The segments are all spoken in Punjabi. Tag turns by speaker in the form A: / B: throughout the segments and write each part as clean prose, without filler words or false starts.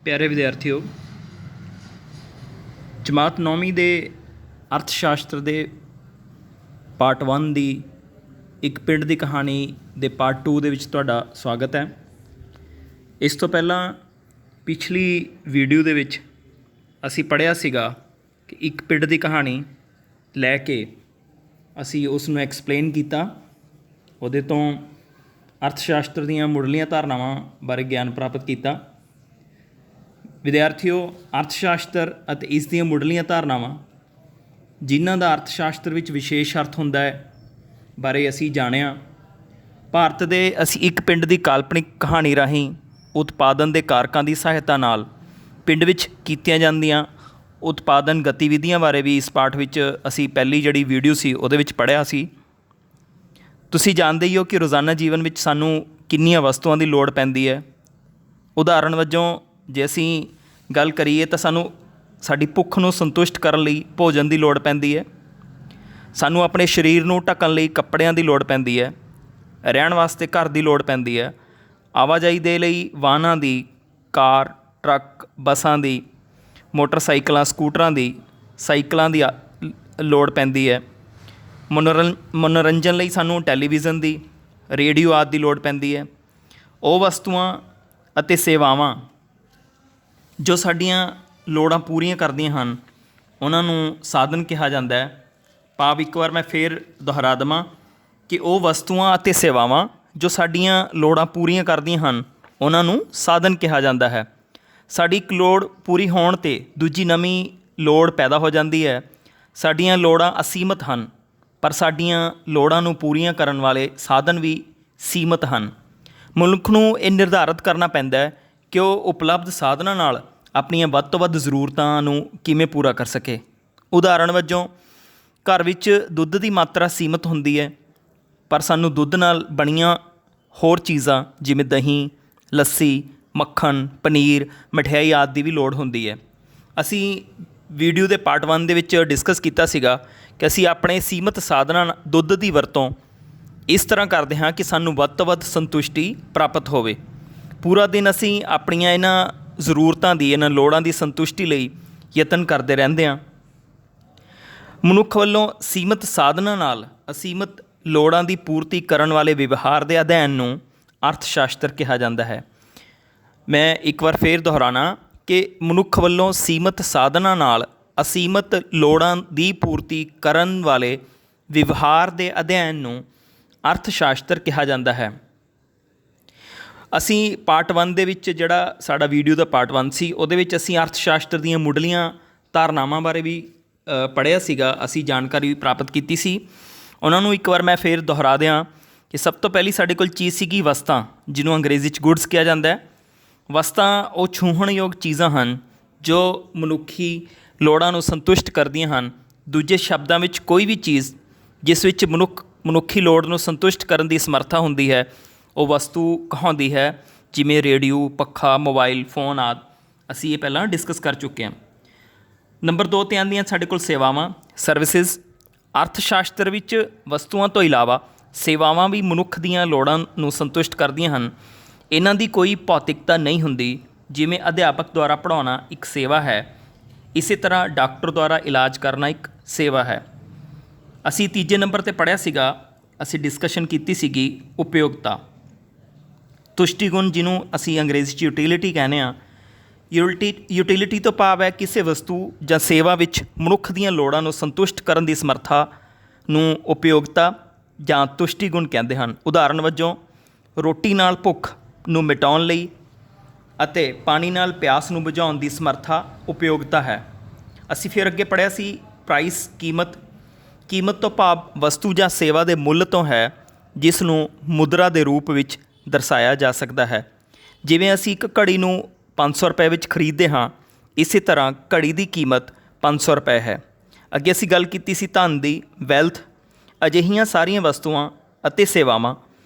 A: ਪਿਆਰੇ ਵਿਦਿਆਰਥੀਓ, ਜਮਾਤ 9ਵੀਂ ਦੇ ਅਰਥ ਸ਼ਾਸਤਰ ਦੇ ਪਾਰਟ 1 ਦੀ ਇੱਕ ਪਿੰਡ ਦੀ ਕਹਾਣੀ ਦੇ ਪਾਰਟ 2 ਦੇ ਵਿੱਚ ਤੁਹਾਡਾ ਸਵਾਗਤ ਹੈ। ਇਸ ਤੋਂ ਪਹਿਲਾਂ ਪਿਛਲੀ ਵੀਡੀਓ ਦੇ ਵਿੱਚ ਅਸੀਂ ਪੜ੍ਹਿਆ ਸੀਗਾ ਕਿ ਇੱਕ ਪਿੰਡ ਦੀ ਕਹਾਣੀ ਲੈ ਕੇ ਅਸੀਂ ਉਸ ਨੂੰ ਐਕਸਪਲੇਨ ਕੀਤਾ। ਉਹਦੇ ਤੋਂ ਅਰਥ ਸ਼ਾਸਤਰ ਦੀਆਂ ਮੁੱਢਲੀਆਂ ਧਾਰਨਾਵਾਂ ਬਾਰੇ ਗਿਆਨ ਪ੍ਰਾਪਤ ਕੀਤਾ। ਵਿਦਿਆਰਥੀਓ, ਅਰਥ ਸ਼ਾਸਤਰ ਅਤੇ ਇਸ ਦੀਆਂ ਮੁੱਢਲੀਆਂ ਧਾਰਨਾਵਾਂ ਜਿਨ੍ਹਾਂ ਦਾ ਅਰਥ ਸ਼ਾਸਤਰ ਵਿੱਚ ਵਿਸ਼ੇਸ਼ ਅਰਥ ਹੁੰਦਾ ਹੈ ਬਾਰੇ ਅਸੀਂ ਜਾਣਿਆ। ਭਾਰਤ ਦੇ ਅਸੀਂ ਇੱਕ ਪਿੰਡ ਦੀ ਕਾਲਪਨਿਕ ਕਹਾਣੀ ਰਾਹੀਂ ਉਤਪਾਦਨ ਦੇ ਕਾਰਕਾਂ ਦੀ ਸਹਾਇਤਾ ਨਾਲ ਪਿੰਡ ਵਿੱਚ ਕੀਤੀਆਂ ਜਾਂਦੀਆਂ ਉਤਪਾਦਨ ਗਤੀਵਿਧੀਆਂ ਬਾਰੇ ਵੀ ਇਸ ਪਾਠ ਵਿੱਚ ਅਸੀਂ ਪਹਿਲੀ ਜਿਹੜੀ ਵੀਡੀਓ ਸੀ ਉਹਦੇ ਵਿੱਚ ਪੜ੍ਹਿਆ ਸੀ। ਤੁਸੀਂ ਜਾਣਦੇ ਹੀ ਹੋ ਕਿ ਰੋਜ਼ਾਨਾ ਜੀਵਨ ਵਿੱਚ ਸਾਨੂੰ ਕਿੰਨੀਆਂ ਵਸਤੂਆਂ ਦੀ ਲੋੜ ਪੈਂਦੀ ਹੈ। ਉਦਾਹਰਣ ਵਜੋਂ ਜੇ ਅਸੀਂ ਗੱਲ ਕਰੀਏ ਤਾਂ ਸਾਨੂੰ ਸਾਡੀ ਭੁੱਖ ਨੂੰ ਸੰਤੁਸ਼ਟ ਕਰਨ ਲਈ ਭੋਜਨ ਦੀ ਲੋੜ ਪੈਂਦੀ ਹੈ। ਸਾਨੂੰ ਆਪਣੇ ਸਰੀਰ ਨੂੰ ਢੱਕਣ ਲਈ ਕੱਪੜਿਆਂ ਦੀ ਲੋੜ ਪੈਂਦੀ ਹੈ। ਰਹਿਣ ਵਾਸਤੇ ਘਰ ਦੀ ਲੋੜ ਪੈਂਦੀ ਹੈ। ਆਵਾਜਾਈ ਦੇ ਲਈ ਵਾਹਨਾਂ ਦੀ, ਕਾਰ, ਟਰੱਕ, ਬੱਸਾਂ ਦੀ, ਮੋਟਰਸਾਈਕਲਾਂ, ਸਕੂਟਰਾਂ ਦੀ, ਸਾਈਕਲਾਂ ਦੀ ਲੋੜ ਪੈਂਦੀ ਹੈ। ਮਨੋਰੰਜਨ ਲਈ ਸਾਨੂੰ ਟੈਲੀਵਿਜ਼ਨ ਦੀ, ਰੇਡੀਓ ਆਦਿ ਦੀ ਲੋੜ ਪੈਂਦੀ ਹੈ। ਉਹ ਵਸਤੂਆਂ ਅਤੇ ਸੇਵਾਵਾਂ ਜੋ ਸਾਡੀਆਂ ਲੋੜਾਂ ਪੂਰੀਆਂ ਕਰਦੀਆਂ ਹਨ ਉਹਨਾਂ ਨੂੰ ਸਾਧਨ ਕਿਹਾ ਜਾਂਦਾ ਹੈ। ਭਾਵ ਇੱਕ ਵਾਰ ਮੈਂ ਫਿਰ ਦੁਹਰਾ ਦੇਵਾਂ ਕਿ ਉਹ ਵਸਤੂਆਂ ਅਤੇ ਸੇਵਾਵਾਂ ਜੋ ਸਾਡੀਆਂ ਲੋੜਾਂ ਪੂਰੀਆਂ ਕਰਦੀਆਂ ਹਨ ਉਹਨਾਂ ਨੂੰ ਸਾਧਨ ਕਿਹਾ ਜਾਂਦਾ ਹੈ। ਸਾਡੀ ਇੱਕ ਲੋੜ ਪੂਰੀ ਹੋਣ 'ਤੇ ਦੂਜੀ ਨਵੀਂ ਲੋੜ ਪੈਦਾ ਹੋ ਜਾਂਦੀ ਹੈ। ਸਾਡੀਆਂ ਲੋੜਾਂ ਅਸੀਮਤ ਹਨ, ਪਰ ਸਾਡੀਆਂ ਲੋੜਾਂ ਨੂੰ ਪੂਰੀਆਂ ਕਰਨ ਵਾਲੇ ਸਾਧਨ ਵੀ ਸੀਮਤ ਹਨ। ਮਨੁੱਖ ਨੂੰ ਇਹ ਨਿਰਧਾਰਤ ਕਰਨਾ ਪੈਂਦਾ ਹੈ ਕਿ ਉਹ ਉਪਲਬਧ ਸਾਧਨਾਂ ਨਾਲ ਆਪਣੀਆਂ ਵੱਧ ਤੋਂ ਵੱਧ ਜ਼ਰੂਰਤਾਂ ਨੂੰ ਕਿਵੇਂ ਪੂਰਾ ਕਰ ਸਕੇ। ਉਦਾਹਰਣ ਵਜੋਂ ਘਰ ਵਿੱਚ ਦੁੱਧ ਦੀ ਮਾਤਰਾ ਸੀਮਤ ਹੁੰਦੀ ਹੈ, ਪਰ ਸਾਨੂੰ ਦੁੱਧ ਨਾਲ ਬਣੀਆਂ ਹੋਰ ਚੀਜ਼ਾਂ ਜਿਵੇਂ ਦਹੀਂ, ਲੱਸੀ, ਮੱਖਣ, ਪਨੀਰ, ਮਠਿਆਈ ਆਦਿ ਦੀ ਵੀ ਲੋੜ ਹੁੰਦੀ ਹੈ। ਅਸੀਂ ਵੀਡੀਓ ਦੇ ਪਾਰਟ 1 ਦੇ ਵਿੱਚ ਡਿਸਕਸ ਕੀਤਾ ਸੀਗਾ ਕਿ ਅਸੀਂ ਆਪਣੇ ਸੀਮਤ ਸਾਧਨਾਂ ਦੁੱਧ ਦੀ ਵਰਤੋਂ ਇਸ ਤਰ੍ਹਾਂ ਕਰਦੇ ਹਾਂ ਕਿ ਸਾਨੂੰ ਵੱਧ ਤੋਂ ਵੱਧ ਸੰਤੁਸ਼ਟੀ ਪ੍ਰਾਪਤ ਹੋਵੇ। ਪੂਰਾ ਦਿਨ ਅਸੀਂ ਆਪਣੀਆਂ ਇਹਨਾਂ ਜ਼ਰੂਰਤਾਂ ਦੀ, ਇਹਨਾਂ ਲੋੜਾਂ ਦੀ ਸੰਤੁਸ਼ਟੀ ਲਈ ਯਤਨ ਕਰਦੇ ਰਹਿੰਦੇ ਹਾਂ। ਮਨੁੱਖ ਵੱਲੋਂ ਸੀਮਤ ਸਾਧਨਾਂ ਨਾਲ ਅਸੀਮਤ ਲੋੜਾਂ ਦੀ ਪੂਰਤੀ ਕਰਨ ਵਾਲੇ ਵਿਵਹਾਰ ਦੇ ਅਧਿਐਨ ਨੂੰ ਅਰਥ ਸ਼ਾਸਤਰ ਕਿਹਾ ਜਾਂਦਾ ਹੈ। ਮੈਂ ਇੱਕ ਵਾਰ ਫਿਰ ਦੁਹਰਾਉਣਾ ਕਿ ਮਨੁੱਖ ਵੱਲੋਂ ਸੀਮਤ ਸਾਧਨਾਂ ਨਾਲ ਅਸੀਮਤ ਲੋੜਾਂ ਦੀ ਪੂਰਤੀ ਕਰਨ ਵਾਲੇ ਵਿਵਹਾਰ ਦੇ ਅਧਿਐਨ ਨੂੰ ਅਰਥ ਸ਼ਾਸਤਰ ਕਿਹਾ ਜਾਂਦਾ ਹੈ। ਅਸੀਂ ਪਾਰਟ 1 ਦੇ ਵਿੱਚ ਜਿਹੜਾ ਸਾਡਾ ਵੀਡੀਓ ਦਾ ਪਾਰਟ 1 ਸੀ ਉਹਦੇ ਵਿੱਚ ਅਸੀਂ ਅਰਥ ਸ਼ਾਸਤਰ ਦੀਆਂ ਮੁੱਢਲੀਆਂ ਧਾਰਨਾਵਾਂ ਬਾਰੇ ਵੀ ਪੜ੍ਹਿਆ ਸੀਗਾ, ਅਸੀਂ ਜਾਣਕਾਰੀ ਵੀ ਪ੍ਰਾਪਤ ਕੀਤੀ ਸੀ। ਉਹਨਾਂ ਨੂੰ ਇੱਕ ਵਾਰ ਮੈਂ ਫਿਰ ਦੁਹਰਾ ਦਿਆਂ ਕਿ ਸਭ ਤੋਂ ਪਹਿਲੀ ਸਾਡੇ ਕੋਲ ਚੀਜ਼ ਸੀਗੀ ਵਸਤਾਂ, ਜਿਹਨੂੰ ਅੰਗਰੇਜ਼ੀ 'ਚ ਗੁੱਡਸ ਕਿਹਾ ਜਾਂਦਾ ਹੈ। ਵਸਤਾਂ ਉਹ ਛੂਹਣਯੋਗ ਚੀਜ਼ਾਂ ਹਨ ਜੋ ਮਨੁੱਖੀ ਲੋੜਾਂ ਨੂੰ ਸੰਤੁਸ਼ਟ ਕਰਦੀਆਂ ਹਨ। ਦੂਜੇ ਸ਼ਬਦਾਂ ਵਿੱਚ ਕੋਈ ਵੀ ਚੀਜ਼ ਜਿਸ ਵਿੱਚ ਮਨੁੱਖੀ ਲੋੜ ਨੂੰ ਸੰਤੁਸ਼ਟ ਕਰਨ ਦੀ ਸਮਰੱਥਾ ਹੁੰਦੀ ਹੈ ਉਹ ਵਸਤੂ ਕਹਾਉਂਦੀ ਹੈ, ਜਿਵੇਂ ਰੇਡੀਓ, ਪੱਖਾ, ਮੋਬਾਈਲ ਫੋਨ ਆਦਿ। ਅਸੀਂ ਇਹ ਪਹਿਲਾਂ ਡਿਸਕਸ ਕਰ ਚੁੱਕੇ ਹਾਂ। ਨੰਬਰ 2 'ਤੇ ਆਉਂਦੀਆਂ ਸਾਡੇ ਕੋਲ ਸੇਵਾਵਾਂ, ਸਰਵਿਸਿਜ਼। ਅਰਥ ਸ਼ਾਸਤਰ ਵਿੱਚ ਵਸਤੂਆਂ ਤੋਂ ਇਲਾਵਾ ਸੇਵਾਵਾਂ ਵੀ ਮਨੁੱਖ ਦੀਆਂ ਲੋੜਾਂ ਨੂੰ ਸੰਤੁਸ਼ਟ ਕਰਦੀਆਂ ਹਨ। ਇਹਨਾਂ ਦੀ ਕੋਈ ਭੌਤਿਕਤਾ ਨਹੀਂ ਹੁੰਦੀ। ਜਿਵੇਂ ਅਧਿਆਪਕ ਦੁਆਰਾ ਪੜ੍ਹਾਉਣਾ ਇੱਕ ਸੇਵਾ ਹੈ, ਇਸੇ ਤਰ੍ਹਾਂ ਡਾਕਟਰ ਦੁਆਰਾ ਇਲਾਜ ਕਰਨਾ ਇੱਕ ਸੇਵਾ ਹੈ। ਅਸੀਂ ਤੀਜੇ ਨੰਬਰ 'ਤੇ ਪੜ੍ਹਿਆ ਸੀਗਾ, ਅਸੀਂ ਡਿਸਕਸ਼ਨ ਕੀਤੀ ਸੀਗੀ ਉਪਯੋਗਤਾ, ਤੁਸ਼ਟੀ ਗੁਣ, ਜਿਹਨੂੰ ਅਸੀਂ ਅੰਗਰੇਜ਼ੀ 'ਚ ਯੂਟਿਲਿਟੀ ਕਹਿੰਦੇ ਹਾਂ। ਯੂਟਿਲਿਟੀ ਤੋਂ ਭਾਵ ਹੈ ਕਿਸੇ ਵਸਤੂ ਜਾਂ ਸੇਵਾ ਵਿੱਚ ਮਨੁੱਖ ਦੀਆਂ ਲੋੜਾਂ ਨੂੰ ਸੰਤੁਸ਼ਟ ਕਰਨ ਦੀ ਸਮਰੱਥਾ ਨੂੰ ਉਪਯੋਗਤਾ ਜਾਂ ਤੁਸ਼ਟੀ ਗੁਣ ਕਹਿੰਦੇ ਹਨ। ਉਦਾਹਰਣ ਵਜੋਂ ਰੋਟੀ ਨਾਲ ਭੁੱਖ ਨੂੰ ਮਿਟਾਉਣ ਲਈ ਅਤੇ ਪਾਣੀ ਨਾਲ ਪਿਆਸ ਨੂੰ ਬੁਝਾਉਣ ਦੀ ਸਮਰੱਥਾ ਉਪਯੋਗਤਾ ਹੈ। ਅਸੀਂ ਫਿਰ ਅੱਗੇ ਪੜ੍ਹਿਆ ਸੀ ਪ੍ਰਾਈਸ, ਕੀਮਤ। ਕੀਮਤ ਤੋਂ ਭਾਵ ਵਸਤੂ ਜਾਂ ਸੇਵਾ ਦੇ ਮੁੱਲ ਤੋਂ ਹੈ, ਜਿਸ ਨੂੰ ਮੁਦਰਾ ਦੇ ਰੂਪ ਵਿੱਚ ਦਰਸਾਇਆ ਜਾ ਸਕਦਾ ਹੈ। ਜਿਵੇਂ ਅਸੀਂ ਇੱਕ ਘੜੀ ਨੂੰ 500 ਰੁਪਏ ਵਿੱਚ ਖਰੀਦਦੇ ਹਾਂ, ਇਸੇ ਤਰ੍ਹਾਂ ਘੜੀ ਦੀ ਕੀਮਤ 500 ਰੁਪਏ ਹੈ। ਅੱਗੇ ਅਸੀਂ ਗੱਲ ਕੀਤੀ ਸੀ ਧਨ ਦੀ, ਵੈਲਥ। ਅਜਿਹੀਆਂ ਸਾਰੀਆਂ ਵਸਤੂਆਂ ਅਤੇ ਸੇਵਾਵਾਂ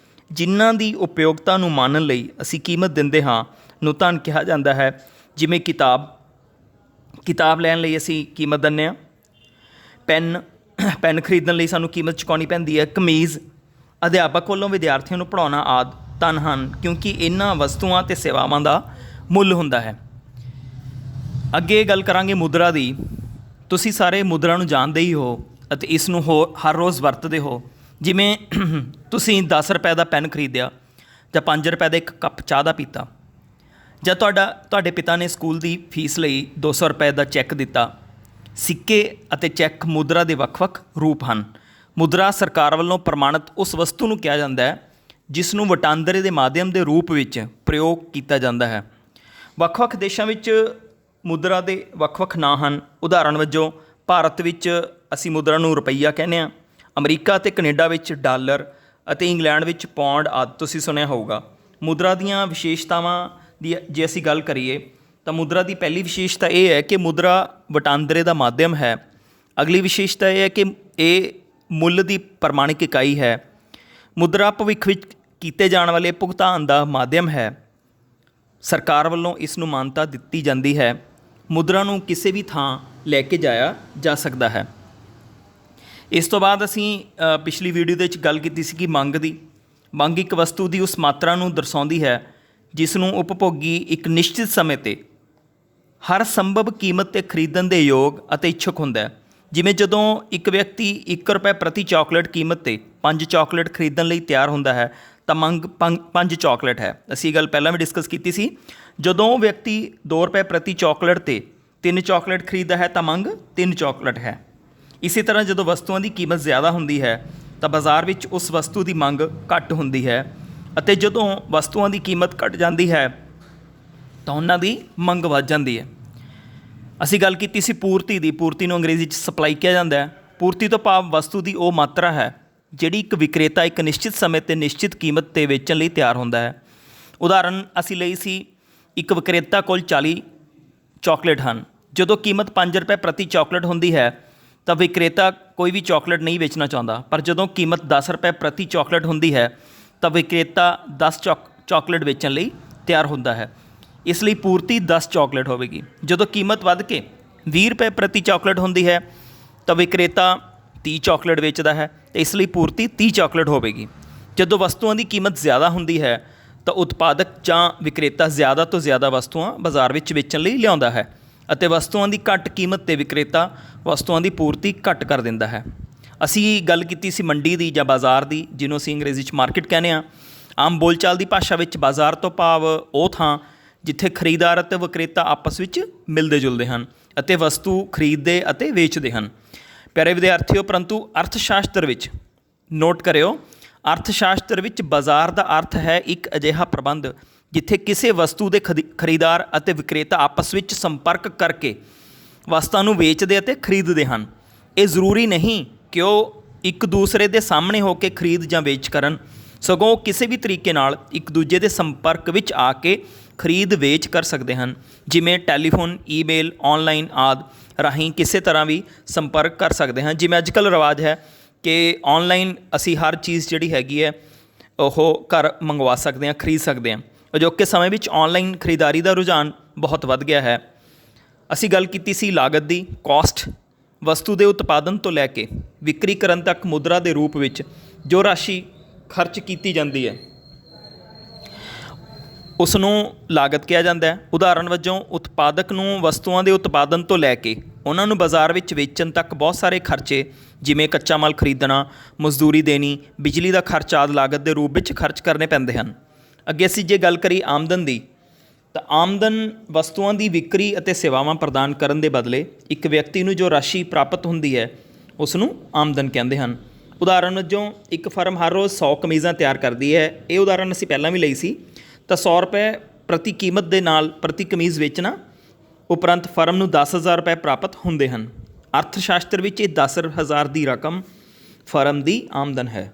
A: ਜਿਨ੍ਹਾਂ ਦੀ ਉਪਯੋਗਤਾ ਨੂੰ ਮਾਣਨ ਲਈ ਅਸੀਂ ਕੀਮਤ ਦਿੰਦੇ ਹਾਂ ਨੂੰ ਧਨ ਕਿਹਾ ਜਾਂਦਾ ਹੈ। ਜਿਵੇਂ ਕਿਤਾਬ ਲੈਣ ਲਈ ਅਸੀਂ ਕੀਮਤ ਦਿੰਦੇ ਹਾਂ। ਪੈਨ ਖਰੀਦਣ ਲਈ ਸਾਨੂੰ ਕੀਮਤ ਚੁਕਾਉਣੀ ਪੈਂਦੀ ਹੈ। ਕਮੀਜ਼। ਅਧਿਆਪਕ ਵੱਲੋਂ ਵਿਦਿਆਰਥੀਆਂ ਨੂੰ ਪੜ੍ਹਾਉਣਾ ਆਦਿ ਧਨ ਹਨ, ਕਿਉਂਕਿ ਇਹਨਾਂ ਵਸਤੂਆਂ ਅਤੇ ਸੇਵਾਵਾਂ ਦਾ ਮੁੱਲ ਹੁੰਦਾ ਹੈ। ਅੱਗੇ ਗੱਲ ਕਰਾਂਗੇ ਮੁਦਰਾ ਦੀ। ਤੁਸੀਂ ਸਾਰੇ ਮੁਦਰਾ ਨੂੰ ਜਾਣਦੇ ਹੀ ਹੋ ਅਤੇ ਇਸ ਨੂੰ ਹਰ ਰੋਜ਼ ਵਰਤਦੇ ਹੋ। ਜਿਵੇਂ ਤੁਸੀਂ 10 ਰੁਪਏ ਦਾ ਪੈਨ ਖਰੀਦਿਆ ਜਾਂ 5 ਰੁਪਏ ਦਾ ਇੱਕ ਕੱਪ ਚਾਹ ਦਾ ਪੀਤਾ, ਜਾਂ ਤੁਹਾਡੇ ਪਿਤਾ ਨੇ ਸਕੂਲ ਦੀ ਫੀਸ ਲਈ 200 ਰੁਪਏ ਦਾ ਚੈੱਕ ਦਿੱਤਾ। ਸਿੱਕੇ ਅਤੇ ਚੈੱਕ ਮੁਦਰਾ ਦੇ ਵੱਖ-ਵੱਖ ਰੂਪ ਹਨ। ਮੁਦਰਾ ਸਰਕਾਰ ਵੱਲੋਂ ਪ੍ਰਮਾਣਿਤ ਉਸ ਵਸਤੂ ਨੂੰ ਕਿਹਾ ਜਾਂਦਾ ਹੈ ਜਿਸ ਨੂੰ ਵਟਾਂਦਰੇ ਦੇ ਮਾਧਿਅਮ ਦੇ ਰੂਪ ਵਿੱਚ ਪ੍ਰਯੋਗ ਕੀਤਾ ਜਾਂਦਾ ਹੈ। ਵੱਖ-ਵੱਖ ਦੇਸ਼ਾਂ ਵਿੱਚ ਮੁਦਰਾ ਦੇ ਵੱਖ-ਵੱਖ ਨਾਂ ਹਨ। ਉਦਾਹਰਣ ਵਜੋਂ ਭਾਰਤ ਵਿੱਚ ਅਸੀਂ ਮੁਦਰਾ ਨੂੰ ਰੁਪਈਆ ਕਹਿੰਦੇ ਹਾਂ, ਅਮਰੀਕਾ ਅਤੇ ਕੈਨੇਡਾ ਵਿੱਚ ਡਾਲਰ ਅਤੇ ਇੰਗਲੈਂਡ ਵਿੱਚ ਪੌਂਡ ਆਦਿ ਤੁਸੀਂ ਸੁਣਿਆ ਹੋਊਗਾ। ਮੁਦਰਾ ਦੀਆਂ ਵਿਸ਼ੇਸ਼ਤਾਵਾਂ ਦੀ ਜੇ ਅਸੀਂ ਗੱਲ ਕਰੀਏ ਤਾਂ ਮੁਦਰਾ ਦੀ ਪਹਿਲੀ ਵਿਸ਼ੇਸ਼ਤਾ ਇਹ ਹੈ ਕਿ ਮੁਦਰਾ ਵਟਾਂਦਰੇ ਦਾ ਮਾਧਿਅਮ ਹੈ। ਅਗਲੀ ਵਿਸ਼ੇਸ਼ਤਾ ਇਹ ਹੈ ਕਿ ਇਹ ਮੁੱਲ ਦੀ ਪ੍ਰਮਾਣਿਕ ਇਕਾਈ ਹੈ। ਮੁਦਰਾ ਭਵਿੱਖ ਵਿੱਚ ਕੀਤੇ ਜਾਣ ਵਾਲੇ ਭੁਗਤਾਨ ਦਾ ਮਾਧਿਅਮ ਹੈ। ਸਰਕਾਰ ਵੱਲੋਂ ਇਸ ਨੂੰ ਮਾਨਤਾ ਦਿੱਤੀ ਜਾਂਦੀ ਹੈ। ਮੁਦਰਾ ਨੂੰ ਕਿਸੇ ਵੀ ਥਾਂ ਲੈ ਕੇ ਜਾਇਆ ਜਾ ਸਕਦਾ ਹੈ। ਇਸ ਤੋਂ ਬਾਅਦ ਅਸੀਂ ਪਿਛਲੀ ਵੀਡੀਓ ਦੇ ਵਿੱਚ ਗੱਲ ਕੀਤੀ ਸੀ ਕਿ ਮੰਗ ਦੀ। ਮੰਗ ਇੱਕ ਵਸਤੂ ਦੀ ਉਸ ਮਾਤਰਾ ਨੂੰ ਦਰਸਾਉਂਦੀ ਹੈ ਜਿਸ ਨੂੰ ਉਪਭੋਗੀ ਇੱਕ ਨਿਸ਼ਚਿਤ ਸਮੇਂ 'ਤੇ ਹਰ ਸੰਭਵ ਕੀਮਤ 'ਤੇ ਖਰੀਦਣ ਦੇ ਯੋਗ ਅਤੇ ਇੱਛੁਕ ਹੁੰਦਾ ਹੈ। ਜਿਵੇਂ ਜਦੋਂ ਇੱਕ ਵਿਅਕਤੀ 1 ਰੁਪਏ ਪ੍ਰਤੀ ਚਾਕਲੇਟ ਕੀਮਤ 'ਤੇ 5 ਚਾਕਲੇਟ ਖਰੀਦਣ ਲਈ ਤਿਆਰ ਹੁੰਦਾ ਹੈ ਤਾਂ ਮੰਗ 5 ਚਾਕਲੇਟ ਹੈ। ਅਸੀਂ ਇਹ ਗੱਲ ਪਹਿਲਾਂ ਵੀ ਡਿਸਕਸ ਕੀਤੀ ਸੀ। ਜਦੋਂ ਵਿਅਕਤੀ 2 ਰੁਪਏ ਪ੍ਰਤੀ ਚਾਕਲੇਟ 'ਤੇ 3 ਚਾਕਲੇਟ ਖਰੀਦਦਾ ਹੈ ਤਾਂ ਮੰਗ 3 ਚਾਕਲੇਟ ਹੈ। ਇਸੇ ਤਰ੍ਹਾਂ ਜਦੋਂ ਵਸਤੂਆਂ ਦੀ ਕੀਮਤ ਜ਼ਿਆਦਾ ਹੁੰਦੀ ਹੈ ਤਾਂ ਬਾਜ਼ਾਰ ਵਿੱਚ ਉਸ ਵਸਤੂ ਦੀ ਮੰਗ ਘੱਟ ਹੁੰਦੀ ਹੈ, ਅਤੇ ਜਦੋਂ ਵਸਤੂਆਂ ਦੀ ਕੀਮਤ ਘੱਟ ਜਾਂਦੀ ਹੈ ਤਾਂ ਉਹਨਾਂ ਦੀ ਮੰਗ ਵੱਧ ਜਾਂਦੀ ਹੈ। ਅਸੀਂ ਗੱਲ ਕੀਤੀ ਸੀ ਪੂਰਤੀ ਦੀ। ਪੂਰਤੀ ਨੂੰ ਅੰਗਰੇਜ਼ੀ 'ਚ ਸਪਲਾਈ ਕਿਹਾ ਜਾਂਦਾ ਹੈ। ਪੂਰਤੀ ਤੋਂ ਭਾਵ ਵਸਤੂ ਦੀ ਉਹ ਮਾਤਰਾ ਹੈ ਜਿਹੜੀ ਇੱਕ ਵਿਕਰੇਤਾ ਇੱਕ ਨਿਸ਼ਚਿਤ ਸਮੇਂ 'ਤੇ ਨਿਸ਼ਚਿਤ ਕੀਮਤ 'ਤੇ ਵੇਚਣ ਲਈ ਤਿਆਰ ਹੁੰਦਾ ਹੈ। ਉਦਾਹਰਨ ਅਸੀਂ ਲਈ ਸੀ, ਇੱਕ ਵਿਕਰੇਤਾ ਕੋਲ 40 ਚਾਕਲੇਟ ਹਨ। ਜਦੋਂ ਕੀਮਤ 5 ਰੁਪਏ ਪ੍ਰਤੀ ਚਾਕਲੇਟ ਹੁੰਦੀ ਹੈ ਤਾਂ ਵਿਕਰੇਤਾ ਕੋਈ ਵੀ ਚਾਕਲੇਟ ਨਹੀਂ ਵੇਚਣਾ ਚਾਹੁੰਦਾ, ਪਰ ਜਦੋਂ ਕੀਮਤ 10 ਰੁਪਏ ਪ੍ਰਤੀ ਚਾਕਲੇਟ ਹੁੰਦੀ ਹੈ ਤਾਂ ਵਿਕਰੇਤਾ 10 ਚਾਕਲੇਟ ਵੇਚਣ ਲਈ ਤਿਆਰ ਹੁੰਦਾ ਹੈ। ਇਸ ਲਈ ਪੂਰਤੀ 10 ਚਾਕਲੇਟ ਹੋਵੇਗੀ। ਜਦੋਂ ਕੀਮਤ ਵੱਧ ਕੇ 20 ਰੁਪਏ ਪ੍ਰਤੀ ਚਾਕਲੇਟ ਹੁੰਦੀ ਹੈ ਤਾਂ ਵਿਕਰੇਤਾ 30 ਚਾਕਲੇਟ ਵੇਚਦਾ ਹੈ, ਅਤੇ ਇਸ ਲਈ ਪੂਰਤੀ 30 ਚਾਕਲੇਟ ਹੋਵੇਗੀ। ਜਦੋਂ ਵਸਤੂਆਂ ਦੀ ਕੀਮਤ ਜ਼ਿਆਦਾ ਹੁੰਦੀ ਹੈ ਤਾਂ ਉਤਪਾਦਕ ਜਾਂ ਵਿਕਰੇਤਾ ਜ਼ਿਆਦਾ ਤੋਂ ਜ਼ਿਆਦਾ ਵਸਤੂਆਂ ਬਾਜ਼ਾਰ ਵਿੱਚ ਵੇਚਣ ਲਈ ਲਿਆਉਂਦਾ ਹੈ, ਅਤੇ ਵਸਤੂਆਂ ਦੀ ਘੱਟ ਕੀਮਤ 'ਤੇ ਵਿਕਰੇਤਾ ਵਸਤੂਆਂ ਦੀ ਪੂਰਤੀ ਘੱਟ ਕਰ ਦਿੰਦਾ ਹੈ। ਅਸੀਂ ਗੱਲ ਕੀਤੀ ਸੀ ਮੰਡੀ ਦੀ ਜਾਂ ਬਾਜ਼ਾਰ ਦੀ, ਜਿਹਨੂੰ ਅਸੀਂ ਅੰਗਰੇਜ਼ੀ 'ਚ ਮਾਰਕੀਟ ਕਹਿੰਦੇ ਹਾਂ। ਆਮ ਬੋਲਚਾਲ ਦੀ ਭਾਸ਼ਾ ਵਿੱਚ ਬਾਜ਼ਾਰ ਤੋਂ ਭਾਵ ਉਹ ਥਾਂ ਜਿੱਥੇ ਖਰੀਦਦਾਰ ਅਤੇ ਵਿਕਰੇਤਾ ਆਪਸ ਵਿੱਚ ਮਿਲਦੇ ਜੁਲਦੇ ਹਨ ਅਤੇ ਵਸਤੂ ਖਰੀਦਦੇ ਅਤੇ ਵੇਚਦੇ ਹਨ। ਪਿਆਰੇ ਵਿਦਿਆਰਥੀਓ, ਪਰੰਤੂ ਅਰਥ ਸ਼ਾਸਤਰ ਵਿੱਚ ਨੋਟ ਕਰਿਓ, ਅਰਥ ਸ਼ਾਸਤਰ ਵਿੱਚ ਬਾਜ਼ਾਰ ਦਾ ਅਰਥ ਹੈ ਇੱਕ ਅਜਿਹਾ ਪ੍ਰਬੰਧ ਜਿੱਥੇ ਕਿਸੇ ਵਸਤੂ ਦੇ ਖਰੀਦਦਾਰ ਅਤੇ ਵਿਕਰੇਤਾ ਆਪਸ ਵਿੱਚ ਸੰਪਰਕ ਕਰਕੇ ਵਸਤਾਂ ਨੂੰ ਵੇਚਦੇ ਅਤੇ ਖਰੀਦਦੇ ਹਨ। ਇਹ ਜ਼ਰੂਰੀ ਨਹੀਂ ਕਿ ਉਹ ਇੱਕ ਦੂਸਰੇ ਦੇ ਸਾਹਮਣੇ ਹੋ ਕੇ ਖਰੀਦ ਜਾਂ ਵੇਚ ਕਰਨ, ਸਗੋਂ ਉਹ ਕਿਸੇ ਵੀ ਤਰੀਕੇ ਨਾਲ ਇੱਕ ਦੂਜੇ ਦੇ ਸੰਪਰਕ ਵਿੱਚ ਆ ਕੇ ਖਰੀਦ ਵੇਚ ਕਰ ਸਕਦੇ ਹਨ, ਜਿਵੇਂ ਟੈਲੀਫੋਨ, ਈਮੇਲ, ਔਨਲਾਈਨ ਆਦਿ ਰਾਹੀਂ ਕਿਸੇ ਤਰ੍ਹਾਂ ਵੀ ਸੰਪਰਕ ਕਰ ਸਕਦੇ ਹਾਂ। ਜਿਵੇਂ ਅੱਜ ਕੱਲ੍ਹ ਰਿਵਾਜ ਹੈ ਕਿ ਔਨਲਾਈਨ ਅਸੀਂ ਹਰ ਚੀਜ਼ ਜਿਹੜੀ ਹੈਗੀ ਹੈ ਉਹ ਘਰ ਮੰਗਵਾ ਸਕਦੇ ਹਾਂ, ਖਰੀਦ ਸਕਦੇ ਹਾਂ। ਅਜੋਕੇ ਸਮੇਂ ਵਿੱਚ ਔਨਲਾਈਨ ਖਰੀਦਦਾਰੀ ਦਾ ਰੁਝਾਨ ਬਹੁਤ ਵੱਧ ਗਿਆ ਹੈ। ਅਸੀਂ ਗੱਲ ਕੀਤੀ ਸੀ ਲਾਗਤ ਦੀ, ਕਾਸਟ। ਵਸਤੂ ਦੇ ਉਤਪਾਦਨ ਤੋਂ ਲੈ ਕੇ ਵਿਕਰੀ ਕਰਨ ਤੱਕ ਮੁਦਰਾ ਦੇ ਰੂਪ ਵਿੱਚ ਜੋ ਰਾਸ਼ੀ ਖਰਚ ਕੀਤੀ ਜਾਂਦੀ ਹੈ ਉਸ ਨੂੰ ਲਾਗਤ ਕਿਹਾ ਜਾਂਦਾ ਹੈ। ਉਦਾਹਰਣ ਵਜੋਂ ਉਤਪਾਦਕ ਨੂੰ ਵਸਤੂਆਂ ਦੇ ਉਤਪਾਦਨ ਤੋਂ ਲੈ ਕੇ ਉਹਨਾਂ ਨੂੰ ਬਾਜ਼ਾਰ ਵਿੱਚ ਵੇਚਣ ਤੱਕ ਬਹੁਤ ਸਾਰੇ ਖਰਚੇ, ਜਿਵੇਂ ਕੱਚਾ ਮਾਲ ਖਰੀਦਣਾ, ਮਜ਼ਦੂਰੀ ਦੇਣੀ, ਬਿਜਲੀ ਦਾ ਖਰਚ ਆਦਿ ਲਾਗਤ ਦੇ ਰੂਪ ਵਿੱਚ ਖਰਚ ਕਰਨੇ ਪੈਂਦੇ ਹਨ। ਅੱਗੇ ਅਸੀਂ ਜੇ ਗੱਲ ਕਰੀ ਆਮਦਨ ਦੀ, ਤਾਂ ਆਮਦਨ ਵਸਤੂਆਂ ਦੀ ਵਿਕਰੀ ਅਤੇ ਸੇਵਾਵਾਂ ਪ੍ਰਦਾਨ ਕਰਨ ਦੇ ਬਦਲੇ ਇੱਕ ਵਿਅਕਤੀ ਨੂੰ ਜੋ ਰਾਸ਼ੀ ਪ੍ਰਾਪਤ ਹੁੰਦੀ ਹੈ ਉਸ ਨੂੰ ਆਮਦਨ ਕਹਿੰਦੇ ਹਨ। ਉਦਾਹਰਣ ਵਜੋਂ ਇੱਕ ਫਰਮ ਹਰ ਰੋਜ਼ 100 ਕਮੀਜ਼ਾਂ ਤਿਆਰ ਕਰਦੀ ਹੈ। ਇਹ ਉਦਾਹਰਣ ਅਸੀਂ ਪਹਿਲਾਂ ਵੀ ਲਈ ਸੀ। ਤਾਂ 100 ਰੁਪਏ ਪ੍ਰਤੀ ਕੀਮਤ ਦੇ ਨਾਲ ਪ੍ਰਤੀ ਕਮੀਜ਼ ਵੇਚਣਾ ਉਪਰੰਤ ਫਰਮ ਨੂੰ 10,000 ਰੁਪਏ ਪ੍ਰਾਪਤ ਹੁੰਦੇ ਹਨ। ਅਰਥ ਸ਼ਾਸਤਰ ਵਿੱਚ ਇਹ 10,000 ਦੀ ਰਕਮ ਫਰਮ ਦੀ ਆਮਦਨ ਹੈ।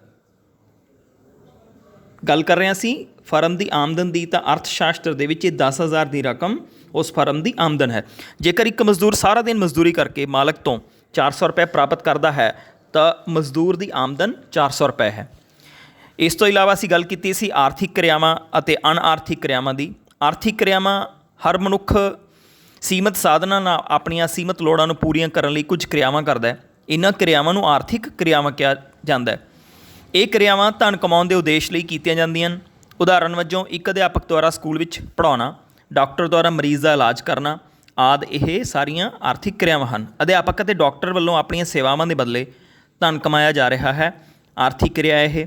A: ਗੱਲ ਕਰ ਰਹੇ ਹਾਂ ਅਸੀਂ ਫਰਮ ਦੀ ਆਮਦਨ ਦੀ, ਤਾਂ ਅਰਥ ਸ਼ਾਸਤਰ ਦੇ ਵਿੱਚ ਇਹ 10,000 ਦੀ ਰਕਮ ਉਸ ਫਰਮ ਦੀ ਆਮਦਨ ਹੈ। ਜੇਕਰ ਇੱਕ ਮਜ਼ਦੂਰ ਸਾਰਾ ਦਿਨ ਮਜ਼ਦੂਰੀ ਕਰਕੇ ਮਾਲਕ ਤੋਂ 400 ਰੁਪਏ ਪ੍ਰਾਪਤ ਕਰਦਾ ਹੈ ਤਾਂ ਮਜ਼ਦੂਰ ਦੀ ਆਮਦਨ 400 ਰੁਪਏ ਹੈ। ਇਸ ਤੋਂ ਇਲਾਵਾ ਅਸੀਂ ਗੱਲ ਕੀਤੀ ਸੀ ਆਰਥਿਕ ਕਿਰਿਆਵਾਂ ਅਤੇ ਅਣਆਰਥਿਕ ਕਿਰਿਆਵਾਂ ਦੀ। ਆਰਥਿਕ ਕਿਰਿਆਵਾਂ ਹਰ ਮਨੁੱਖ ਸੀਮਤ ਸਾਧਨਾਂ ਨਾਲ ਆਪਣੀਆਂ ਸੀਮਤ ਲੋੜਾਂ ਨੂੰ ਪੂਰੀਆਂ ਕਰਨ ਲਈ ਕੁਝ ਕਿਰਿਆਵਾਂ ਕਰਦਾ ਹੈ। ਇਹਨਾਂ ਕਿਰਿਆਵਾਂ ਨੂੰ ਆਰਥਿਕ ਕਿਰਿਆਵਾਂ ਕਿਹਾ ਜਾਂਦਾ ਹੈ। ਇਹ ਕਿਰਿਆਵਾਂ ਧਨ ਕਮਾਉਣ ਦੇ ਉਦੇਸ਼ ਲਈ ਕੀਤੀਆਂ ਜਾਂਦੀਆਂ ਹਨ। ਉਦਾਹਰਣ ਵਜੋਂ ਇੱਕ ਅਧਿਆਪਕ ਦੁਆਰਾ ਸਕੂਲ ਵਿੱਚ ਪੜ੍ਹਾਉਣਾ, ਡਾਕਟਰ ਦੁਆਰਾ ਮਰੀਜ਼ ਦਾ ਇਲਾਜ ਕਰਨਾ, ਆਦਿ ਇਹ ਸਾਰੀਆਂ ਆਰਥਿਕ ਕਿਰਿਆਵਾਂ ਹਨ। ਅਧਿਆਪਕ ਅਤੇ ਡਾਕਟਰ ਵੱਲੋਂ ਆਪਣੀਆਂ ਸੇਵਾਵਾਂ ਦੇ ਬਦਲੇ ਧਨ ਕਮਾਇਆ ਜਾ ਰਿਹਾ ਹੈ, ਆਰਥਿਕ ਕਿਰਿਆ ਇਹ।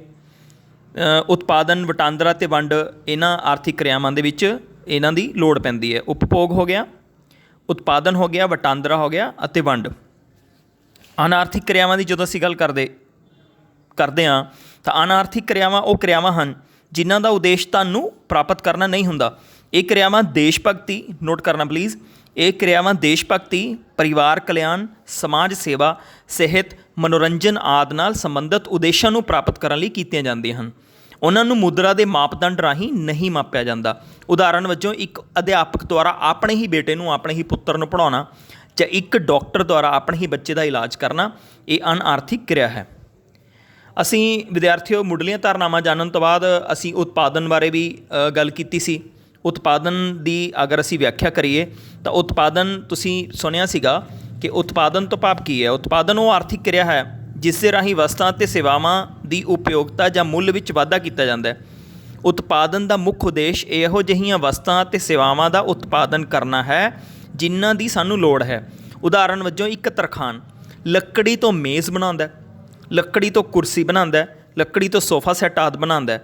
A: ਉਤਪਾਦਨ, ਵਟਾਂਦਰਾ ਅਤੇ ਵੰਡ, ਇਹਨਾਂ ਆਰਥਿਕ ਕਿਰਿਆਵਾਂ ਦੇ ਵਿੱਚ ਇਹਨਾਂ ਦੀ ਲੋੜ ਪੈਂਦੀ ਹੈ। ਉਪਭੋਗ ਹੋ ਗਿਆ, ਉਤਪਾਦਨ ਹੋ ਗਿਆ, ਵਟਾਂਦਰਾ ਹੋ ਗਿਆ ਅਤੇ ਵੰਡ। ਅਨਾਰਥਿਕ ਕਿਰਿਆਵਾਂ ਦੀ ਜਦੋਂ ਅਸੀਂ ਗੱਲ ਕਰਦੇ ਹਾਂ ਤਾਂ ਅਨਾਰਥਿਕ ਕਿਰਿਆਵਾਂ ਉਹ ਕਿਰਿਆਵਾਂ ਹਨ ਜਿਨ੍ਹਾਂ ਦਾ ਉਦੇਸ਼ ਧਨ ਨੂੰ ਪ੍ਰਾਪਤ ਕਰਨਾ ਨਹੀਂ ਹੁੰਦਾ। ਇਹ ਕਿਰਿਆਵਾਂ ਦੇਸ਼ ਭਗਤੀ, ਨੋਟ ਕਰਨਾ ਪਲੀਜ਼, ਇਹ ਕਿਰਿਆਵਾਂ ਦੇਸ਼ ਭਗਤੀ, ਪਰਿਵਾਰ ਕਲਿਆਣ, ਸਮਾਜ ਸੇਵਾ, ਸਿਹਤ, ਮਨੋਰੰਜਨ ਆਦਿ ਨਾਲ ਸੰਬੰਧਿਤ ਉਦੇਸ਼ਾਂ ਨੂੰ ਪ੍ਰਾਪਤ ਕਰਨ ਲਈ ਕੀਤੀਆਂ ਜਾਂਦੀਆਂ ਹਨ। ਉਹਨਾਂ ਨੂੰ ਮੁਦਰਾ ਦੇ ਮਾਪਦੰਡ ਰਾਹੀਂ ਨਹੀਂ ਮਾਪਿਆ ਜਾਂਦਾ। ਉਦਾਹਰਣ ਵਜੋਂ ਇੱਕ ਅਧਿਆਪਕ ਦੁਆਰਾ ਆਪਣੇ ਹੀ ਬੇਟੇ ਨੂੰ, ਆਪਣੇ ਹੀ ਪੁੱਤਰ ਨੂੰ ਪੜ੍ਹਾਉਣਾ ਜਾਂ ਇੱਕ ਡਾਕਟਰ ਦੁਆਰਾ ਆਪਣੇ ਹੀ ਬੱਚੇ ਦਾ ਇਲਾਜ ਕਰਨਾ, ਇਹ ਅਣਆਰਥਿਕ ਕਿਰਿਆ ਹੈ। ਅਸੀਂ ਵਿਦਿਆਰਥੀਓ ਮੁੱਢਲੀਆਂ ਧਾਰਨਾਵਾਂ ਜਾਣਨ ਤੋਂ ਬਾਅਦ ਅਸੀਂ ਉਤਪਾਦਨ ਬਾਰੇ ਵੀ ਗੱਲ ਕੀਤੀ ਸੀ। ਉਤਪਾਦਨ ਦੀ ਅਗਰ ਅਸੀਂ ਵਿਆਖਿਆ ਕਰੀਏ ਤਾਂ ਉਤਪਾਦਨ ਤੁਸੀਂ ਸੁਣਿਆ ਸੀਗਾ ਕਿ ਉਤਪਾਦਨ ਤੋਂ ਭਾਵ ਕੀ ਹੈ। ਉਤਪਾਦਨ ਉਹ ਆਰਥਿਕ ਕਿਰਿਆ ਹੈ ਜਿਸ ਦੇ ਰਾਹੀਂ ਵਸਤਾਂ ਅਤੇ ਸੇਵਾਵਾਂ ਦੀ ਉਪਯੋਗਤਾ ਜਾਂ ਮੁੱਲ ਵਿੱਚ ਵਾਧਾ ਕੀਤਾ ਜਾਂਦਾ ਹੈ। ਉਤਪਾਦਨ ਦਾ ਮੁੱਖ ਉਦੇਸ਼ ਇਹੋ ਜਿਹੀਆਂ ਵਸਤਾਂ ਅਤੇ ਸੇਵਾਵਾਂ ਦਾ ਉਤਪਾਦਨ ਕਰਨਾ ਹੈ ਜਿਨ੍ਹਾਂ ਦੀ ਸਾਨੂੰ ਲੋੜ ਹੈ। ਉਦਾਹਰਣ ਵਜੋਂ ਇੱਕ ਤਰਖਾਣ ਲੱਕੜੀ ਤੋਂ ਮੇਜ਼ ਬਣਾਉਂਦਾ, ਲੱਕੜੀ ਤੋਂ ਕੁਰਸੀ ਬਣਾਉਂਦਾ, ਲੱਕੜੀ ਤੋਂ ਸੋਫਾ ਸੈੱਟ ਆਦਿ ਬਣਾਉਂਦਾ।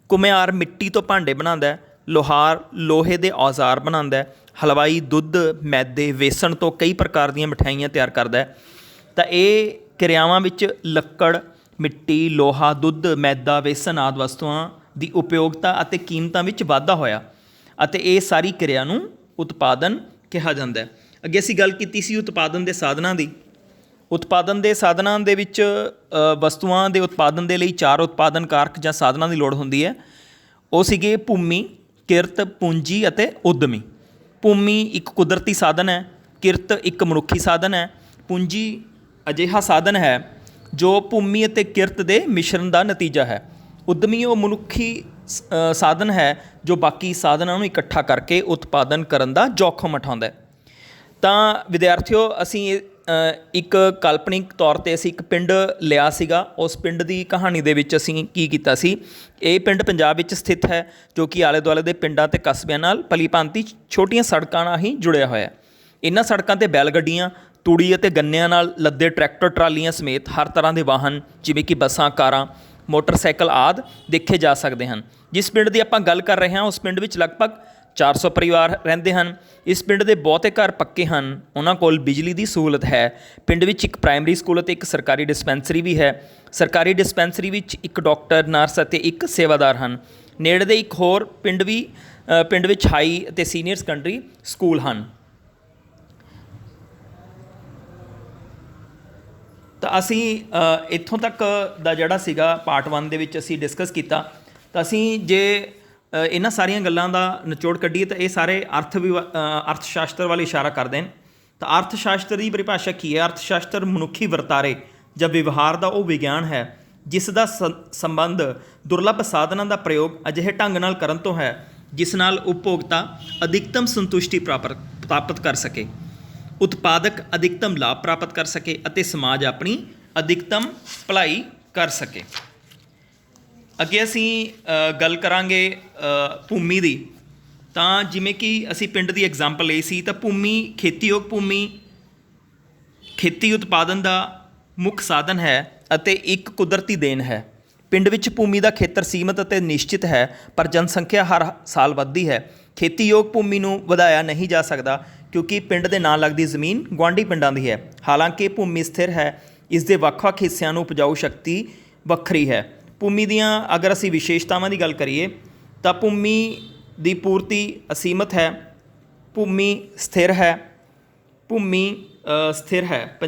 A: ਘੁਮਿਆਰ ਮਿੱਟੀ ਤੋਂ ਭਾਂਡੇ ਬਣਾਉਂਦਾ, ਲੋਹਾਰ ਲੋਹੇ ਦੇ ਔਜ਼ਾਰ ਬਣਾਉਂਦਾ, ਹਲਵਾਈ ਦੁੱਧ, ਮੈਦੇ, ਵੇਸਣ ਤੋਂ ਕਈ ਪ੍ਰਕਾਰ ਦੀਆਂ ਮਠਿਆਈਆਂ ਤਿਆਰ ਕਰਦਾ। ਤਾਂ ਇਹ ਕਿਰਿਆਵਾਂ ਵਿੱਚ ਲੱਕੜ, ਮਿੱਟੀ, ਲੋਹਾ, ਦੁੱਧ, ਮੈਦਾ, ਵੇਸਣ ਆਦਿ ਵਸਤੂਆਂ ਦੀ ਉਪਯੋਗਤਾ ਅਤੇ ਕੀਮਤਾਂ ਵਿੱਚ ਵਾਧਾ ਹੋਇਆ ਅਤੇ ਇਹ ਸਾਰੀ ਕਿਰਿਆ ਨੂੰ ਉਤਪਾਦਨ ਕਿਹਾ ਜਾਂਦਾ। ਅੱਗੇ ਅਸੀਂ ਗੱਲ ਕੀਤੀ ਸੀ ਉਤਪਾਦਨ ਦੇ ਸਾਧਨਾਂ ਦੀ। ਉਤਪਾਦਨ ਦੇ ਸਾਧਨਾਂ ਦੇ ਵਿੱਚ ਵਸਤੂਆਂ ਦੇ ਉਤਪਾਦਨ ਦੇ ਲਈ 4 ਉਤਪਾਦਨ ਕਾਰਕ ਜਾਂ ਸਾਧਨਾਂ ਦੀ ਲੋੜ ਹੁੰਦੀ ਹੈ। ਉਹ ਸੀਗੇ ਭੂਮੀ, ਕਿਰਤ, ਪੂੰਜੀ ਅਤੇ ਉਦਮੀ। ਭੂਮੀ ਇੱਕ ਕੁਦਰਤੀ ਸਾਧਨ ਹੈ, ਕਿਰਤ ਇੱਕ ਮਨੁੱਖੀ ਸਾਧਨ ਹੈ, ਪੂੰਜੀ ਅਜਿਹਾ ਸਾਧਨ ਹੈ ਜੋ ਭੂਮੀ ਅਤੇ ਕਿਰਤ ਦੇ ਮਿਸ਼ਰਣ ਦਾ ਨਤੀਜਾ ਹੈ। ਉਦਮੀ ਉਹ ਮਨੁੱਖੀ ਸਾਧਨ ਹੈ ਜੋ ਬਾਕੀ ਸਾਧਨਾਂ ਨੂੰ ਇਕੱਠਾ ਕਰਕੇ ਉਤਪਾਦਨ ਕਰਨ ਦਾ ਜੋਖਮ ਉਠਾਉਂਦਾ ਹੈ। ਤਾਂ ਵਿਦਿਆਰਥੀਓ ਅਸੀਂ ਇੱਕ ਕਾਲਪਨਿਕ ਤੌਰ 'ਤੇ ਅਸੀਂ ਇੱਕ ਪਿੰਡ ਲਿਆ ਸੀਗਾ। ਉਸ ਪਿੰਡ ਦੀ ਕਹਾਣੀ ਦੇ ਵਿੱਚ ਅਸੀਂ ਕੀ ਕੀਤਾ ਸੀ, ਇਹ ਪਿੰਡ ਪੰਜਾਬ ਵਿੱਚ ਸਥਿਤ ਹੈ ਜੋ ਕਿ ਆਲੇ ਦੁਆਲੇ ਦੇ ਪਿੰਡਾਂ ਅਤੇ ਕਸਬਿਆਂ ਨਾਲ ਭਲੀ ਭਾਂਤੀ ਛੋਟੀਆਂ ਸੜਕਾਂ ਨਾਲ ਹੀ ਜੁੜਿਆ ਹੋਇਆ। ਇਹਨਾਂ ਸੜਕਾਂ 'ਤੇ ਬੈਲ ਗੱਡੀਆਂ, ਤੂੜੀ ਅਤੇ ਗੰਨਿਆਂ ਨਾਲ ਲੱਦੇ ਟਰੈਕਟਰ ਟਰਾਲੀਆਂ ਸਮੇਤ ਹਰ ਤਰ੍ਹਾਂ ਦੇ ਵਾਹਨ ਜਿਵੇਂ ਕਿ ਬੱਸਾਂ, ਕਾਰਾਂ, ਮੋਟਰਸਾਈਕਲ ਆਦਿ ਦੇਖੇ ਜਾ ਸਕਦੇ ਹਨ। ਜਿਸ ਪਿੰਡ ਦੀ ਆਪਾਂ ਗੱਲ ਕਰ ਰਹੇ ਹਾਂ ਉਸ ਪਿੰਡ ਵਿੱਚ ਲਗਭਗ 400 ਪਰਿਵਾਰ ਰਹਿੰਦੇ ਹਨ। ਇਸ ਪਿੰਡ ਦੇ ਬਹੁਤੇ ਘਰ ਪੱਕੇ ਹਨ, ਉਹਨਾਂ ਕੋਲ ਬਿਜਲੀ ਦੀ ਸਹੂਲਤ ਹੈ। ਪਿੰਡ ਵਿੱਚ ਇੱਕ ਪ੍ਰਾਇਮਰੀ ਸਕੂਲ ਅਤੇ ਇੱਕ ਸਰਕਾਰੀ ਡਿਸਪੈਂਸਰੀ ਵੀ ਹੈ। ਸਰਕਾਰੀ ਡਿਸਪੈਂਸਰੀ ਵਿੱਚ ਇੱਕ ਡਾਕਟਰ, ਨਰਸ ਅਤੇ ਇੱਕ ਸੇਵਾਦਾਰ ਹਨ। ਨੇੜੇ ਦੇ ਇੱਕ ਹੋਰ ਪਿੰਡ ਵਿੱਚ ਹਾਈ ਅਤੇ ਸੀਨੀਅਰ ਸੈਕੰਡਰੀ ਸਕੂਲ ਹਨ। ਤਾਂ ਅਸੀਂ ਇੱਥੋਂ ਤੱਕ ਦਾ ਜਿਹੜਾ ਸੀਗਾ ਪਾਰਟ 1 ਦੇ ਵਿੱਚ ਅਸੀਂ ਡਿਸਕਸ ਕੀਤਾ। ਤਾਂ ਅਸੀਂ ਜੇ ਇਹਨਾਂ ਸਾਰੀਆਂ ਗੱਲਾਂ ਦਾ ਨਿਚੋੜ ਕੱਢੀਏ ਤਾਂ ਇਹ ਸਾਰੇ ਅਰਥ ਸ਼ਾਸਤਰ ਵੱਲ ਇਸ਼ਾਰਾ ਕਰਦੇ ਨੇ। ਤਾਂ ਅਰਥ ਸ਼ਾਸਤਰ ਦੀ ਪਰਿਭਾਸ਼ਾ ਕੀ ਹੈ? ਅਰਥ ਸ਼ਾਸਤਰ ਮਨੁੱਖੀ ਵਰਤਾਰੇ ਜਾਂ ਵਿਵਹਾਰ ਦਾ ਉਹ ਵਿਗਿਆਨ ਹੈ ਜਿਸ ਦਾ ਸੰਬੰਧ ਦੁਰਲੱਭ ਸਾਧਨਾਂ ਦਾ ਪ੍ਰਯੋਗ ਅਜਿਹੇ ਢੰਗ ਨਾਲ ਕਰਨ ਤੋਂ ਹੈ ਜਿਸ ਨਾਲ ਉਪਭੋਗਤਾ ਅਧਿਕਤਮ ਸੰਤੁਸ਼ਟੀ ਪ੍ਰਾਪਤ ਕਰ ਸਕੇ, ਉਤਪਾਦਕ ਅਧਿਕਤਮ ਲਾਭ ਪ੍ਰਾਪਤ ਕਰ ਸਕੇ ਅਤੇ ਸਮਾਜ ਆਪਣੀ ਅਧਿਕਤਮ ਭਲਾਈ ਕਰ ਸਕੇ। ਅੱਗੇ ਅਸੀਂ ਗੱਲ ਕਰਾਂਗੇ ਭੂਮੀ ਦੀ। ਤਾਂ ਜਿਵੇਂ ਕਿ ਅਸੀਂ ਪਿੰਡ ਦੀ ਐਗਜ਼ਾਮਪਲ ਲਈ ਸੀ, ਤਾਂ ਭੂਮੀ ਖੇਤੀਯੋਗ ਭੂਮੀ ਖੇਤੀ ਉਤਪਾਦਨ ਦਾ ਮੁੱਖ ਸਾਧਨ ਹੈ ਅਤੇ ਇੱਕ ਕੁਦਰਤੀ ਦੇਣ ਹੈ। ਪਿੰਡ ਵਿੱਚ ਭੂਮੀ ਦਾ ਖੇਤਰ ਸੀਮਤ ਅਤੇ ਨਿਸ਼ਚਿਤ ਹੈ, ਪਰ ਜਨਸੰਖਿਆ ਹਰ ਸਾਲ ਵੱਧਦੀ ਹੈ। ਖੇਤੀਯੋਗ ਭੂਮੀ ਨੂੰ ਵਧਾਇਆ ਨਹੀਂ ਜਾ ਸਕਦਾ ਕਿਉਂਕਿ ਪਿੰਡ ਦੇ ਨਾਲ ਲੱਗਦੀ ਜ਼ਮੀਨ ਗੁਆਂਢੀ ਪਿੰਡਾਂ ਦੀ ਹੈ। ਹਾਲਾਂਕਿ ਭੂਮੀ ਸਥਿਰ ਹੈ, ਇਸ ਦੇ ਵੱਖ-ਵੱਖ ਹਿੱਸਿਆਂ ਨੂੰ ਉਪਜਾਊ ਸ਼ਕਤੀ ਵੱਖਰੀ ਹੈ। ਭੂਮੀ ਦੀਆਂ ਅਗਰ ਅਸੀਂ ਵਿਸ਼ੇਸ਼ਤਾਵਾਂ ਦੀ ਗੱਲ ਕਰੀਏ ਤਾਂ ਭੂਮੀ ਦੀ ਪੂਰਤੀ ਅਸੀਮਤ ਹੈ, ਭੂਮੀ ਸਥਿਰ ਹੈ, ਭੂਮੀ ਸਥਿਰ ਹੈ।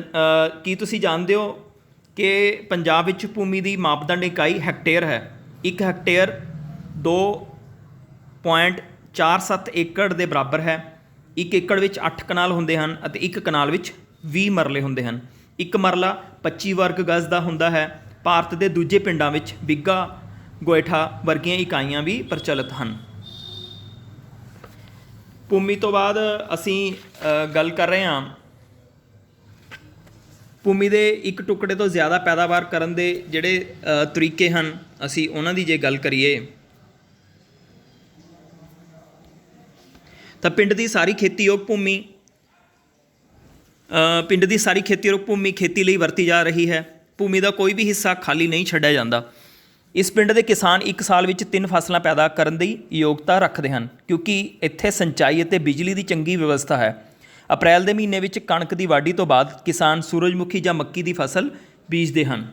A: ਕੀ ਤੁਸੀਂ ਜਾਣਦੇ ਹੋ ਕਿ ਪੰਜਾਬ ਵਿੱਚ ਭੂਮੀ ਦੀ ਮਾਪਦੰਡ ਇਕਾਈ ਹੈਕਟੇਅਰ ਹੈ। ਇੱਕ ਹੈਕਟੇਅਰ 2.47 ਏਕੜ ਦੇ ਬਰਾਬਰ ਹੈ। ਇੱਕ ਏਕੜ ਵਿੱਚ 8 ਕਨਾਲ ਹੁੰਦੇ ਹਨ ਅਤੇ ਇੱਕ ਕਨਾਲ ਵਿੱਚ 20 ਮਰਲੇ ਹੁੰਦੇ ਹਨ। ਇੱਕ ਮਰਲਾ 25 ਵਰਗ ਗਜ਼ ਦਾ ਹੁੰਦਾ ਹੈ। ਭਾਰਤ ਦੇ ਦੂਜੇ ਪਿੰਡਾਂ ਵਿੱਚ ਬਿੱਗਾ, ਗੋਇਠਾ ਵਰਗੀਆਂ ਇਕਾਈਆਂ ਵੀ ਪ੍ਰਚਲਿਤ ਹਨ। ਭੂਮੀ ਤੋਂ ਬਾਅਦ ਅਸੀਂ ਗੱਲ ਕਰ ਰਹੇ ਹਾਂ ਭੂਮੀ ਦੇ ਇੱਕ ਟੁਕੜੇ ਤੋਂ ਜ਼ਿਆਦਾ ਪੈਦਾਵਾਰ ਕਰਨ ਦੇ ਜਿਹੜੇ ਤਰੀਕੇ ਹਨ, ਅਸੀਂ ਉਹਨਾਂ ਦੀ ਜੇ ਗੱਲ ਕਰੀਏ ਤਾਂ ਪਿੰਡ ਦੀ ਸਾਰੀ ਖੇਤੀਯੋਗ ਭੂਮੀ ਪਿੰਡ ਦੀ ਸਾਰੀ ਖੇਤੀਯੋਗ ਭੂਮੀ ਖੇਤੀ ਲਈ ਵਰਤੀ ਜਾ ਰਹੀ ਹੈ। ਭੂਮੀ ਦਾ ਕੋਈ ਵੀ ਹਿੱਸਾ ਖਾਲੀ ਨਹੀਂ ਛੱਡਿਆ ਜਾਂਦਾ। ਇਸ ਪਿੰਡ ਦੇ ਕਿਸਾਨ ਇੱਕ ਸਾਲ ਵਿੱਚ 3 ਫਸਲਾਂ ਪੈਦਾ ਕਰਨ ਦੀ ਯੋਗਤਾ ਰੱਖਦੇ ਹਨ, ਕਿਉਂਕਿ ਇੱਥੇ ਸਿੰਚਾਈ ਅਤੇ ਬਿਜਲੀ ਦੀ ਚੰਗੀ ਵਿਵਸਥਾ ਹੈ। ਅਪ੍ਰੈਲ ਦੇ ਮਹੀਨੇ ਵਿੱਚ ਕਣਕ ਦੀ ਵਾਢੀ ਤੋਂ ਬਾਅਦ ਕਿਸਾਨ ਸੂਰਜਮੁਖੀ ਜਾਂ ਮੱਕੀ ਦੀ ਫਸਲ ਬੀਜਦੇ ਹਨ,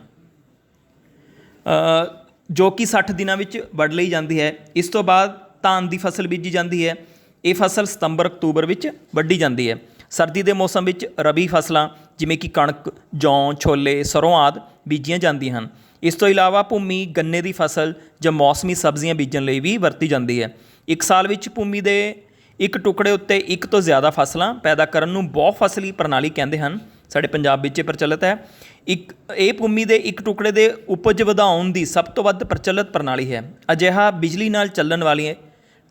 A: ਜੋ ਕਿ 60 ਦਿਨਾਂ ਵਿੱਚ ਵੱਢ ਲਈ ਜਾਂਦੀ ਹੈ। ਇਸ ਤੋਂ ਬਾਅਦ ਧਾਨ ਦੀ ਫਸਲ ਬੀਜੀ ਜਾਂਦੀ ਹੈ। ਇਹ ਫਸਲ ਸਤੰਬਰ ਅਕਤੂਬਰ ਵਿੱਚ ਵੱਢੀ ਜਾਂਦੀ ਹੈ। ਸਰਦੀ ਦੇ ਮੌਸਮ ਵਿੱਚ ਰਬੀ ਫਸਲਾਂ ਜਿਵੇਂ ਕਿ ਕਣਕ, ਜੌਂ, ਛੋਲੇ, ਸਰੋਂ ਆਦਿ ਬੀਜੀਆਂ ਜਾਂਦੀਆਂ ਹਨ। ਇਸ ਤੋਂ ਇਲਾਵਾ ਭੂਮੀ ਗੰਨੇ ਦੀ ਫਸਲ ਜਾਂ ਮੌਸਮੀ ਸਬਜ਼ੀਆਂ ਬੀਜਣ ਲਈ ਵੀ ਵਰਤੀ ਜਾਂਦੀ ਹੈ। ਇੱਕ ਸਾਲ ਵਿੱਚ ਭੂਮੀ ਦੇ ਇੱਕ ਟੁਕੜੇ ਉੱਤੇ ਇੱਕ ਤੋਂ ਜ਼ਿਆਦਾ ਫਸਲਾਂ ਪੈਦਾ ਕਰਨ ਨੂੰ ਬਹੁ ਫਸਲੀ ਪ੍ਰਣਾਲੀ ਕਹਿੰਦੇ ਹਨ। ਸਾਡੇ ਪੰਜਾਬ ਵਿੱਚ ਇਹ ਪ੍ਰਚਲਿਤ ਹੈ। ਇਹ ਭੂਮੀ ਦੇ ਇੱਕ ਟੁਕੜੇ ਦੇ ਉਪਜ ਵਧਾਉਣ ਦੀ ਸਭ ਤੋਂ ਵੱਧ ਪ੍ਰਚਲਿਤ ਪ੍ਰਣਾਲੀ ਹੈ। ਅਜਿਹਾ ਬਿਜਲੀ ਨਾਲ ਚੱਲਣ ਵਾਲੀਆਂ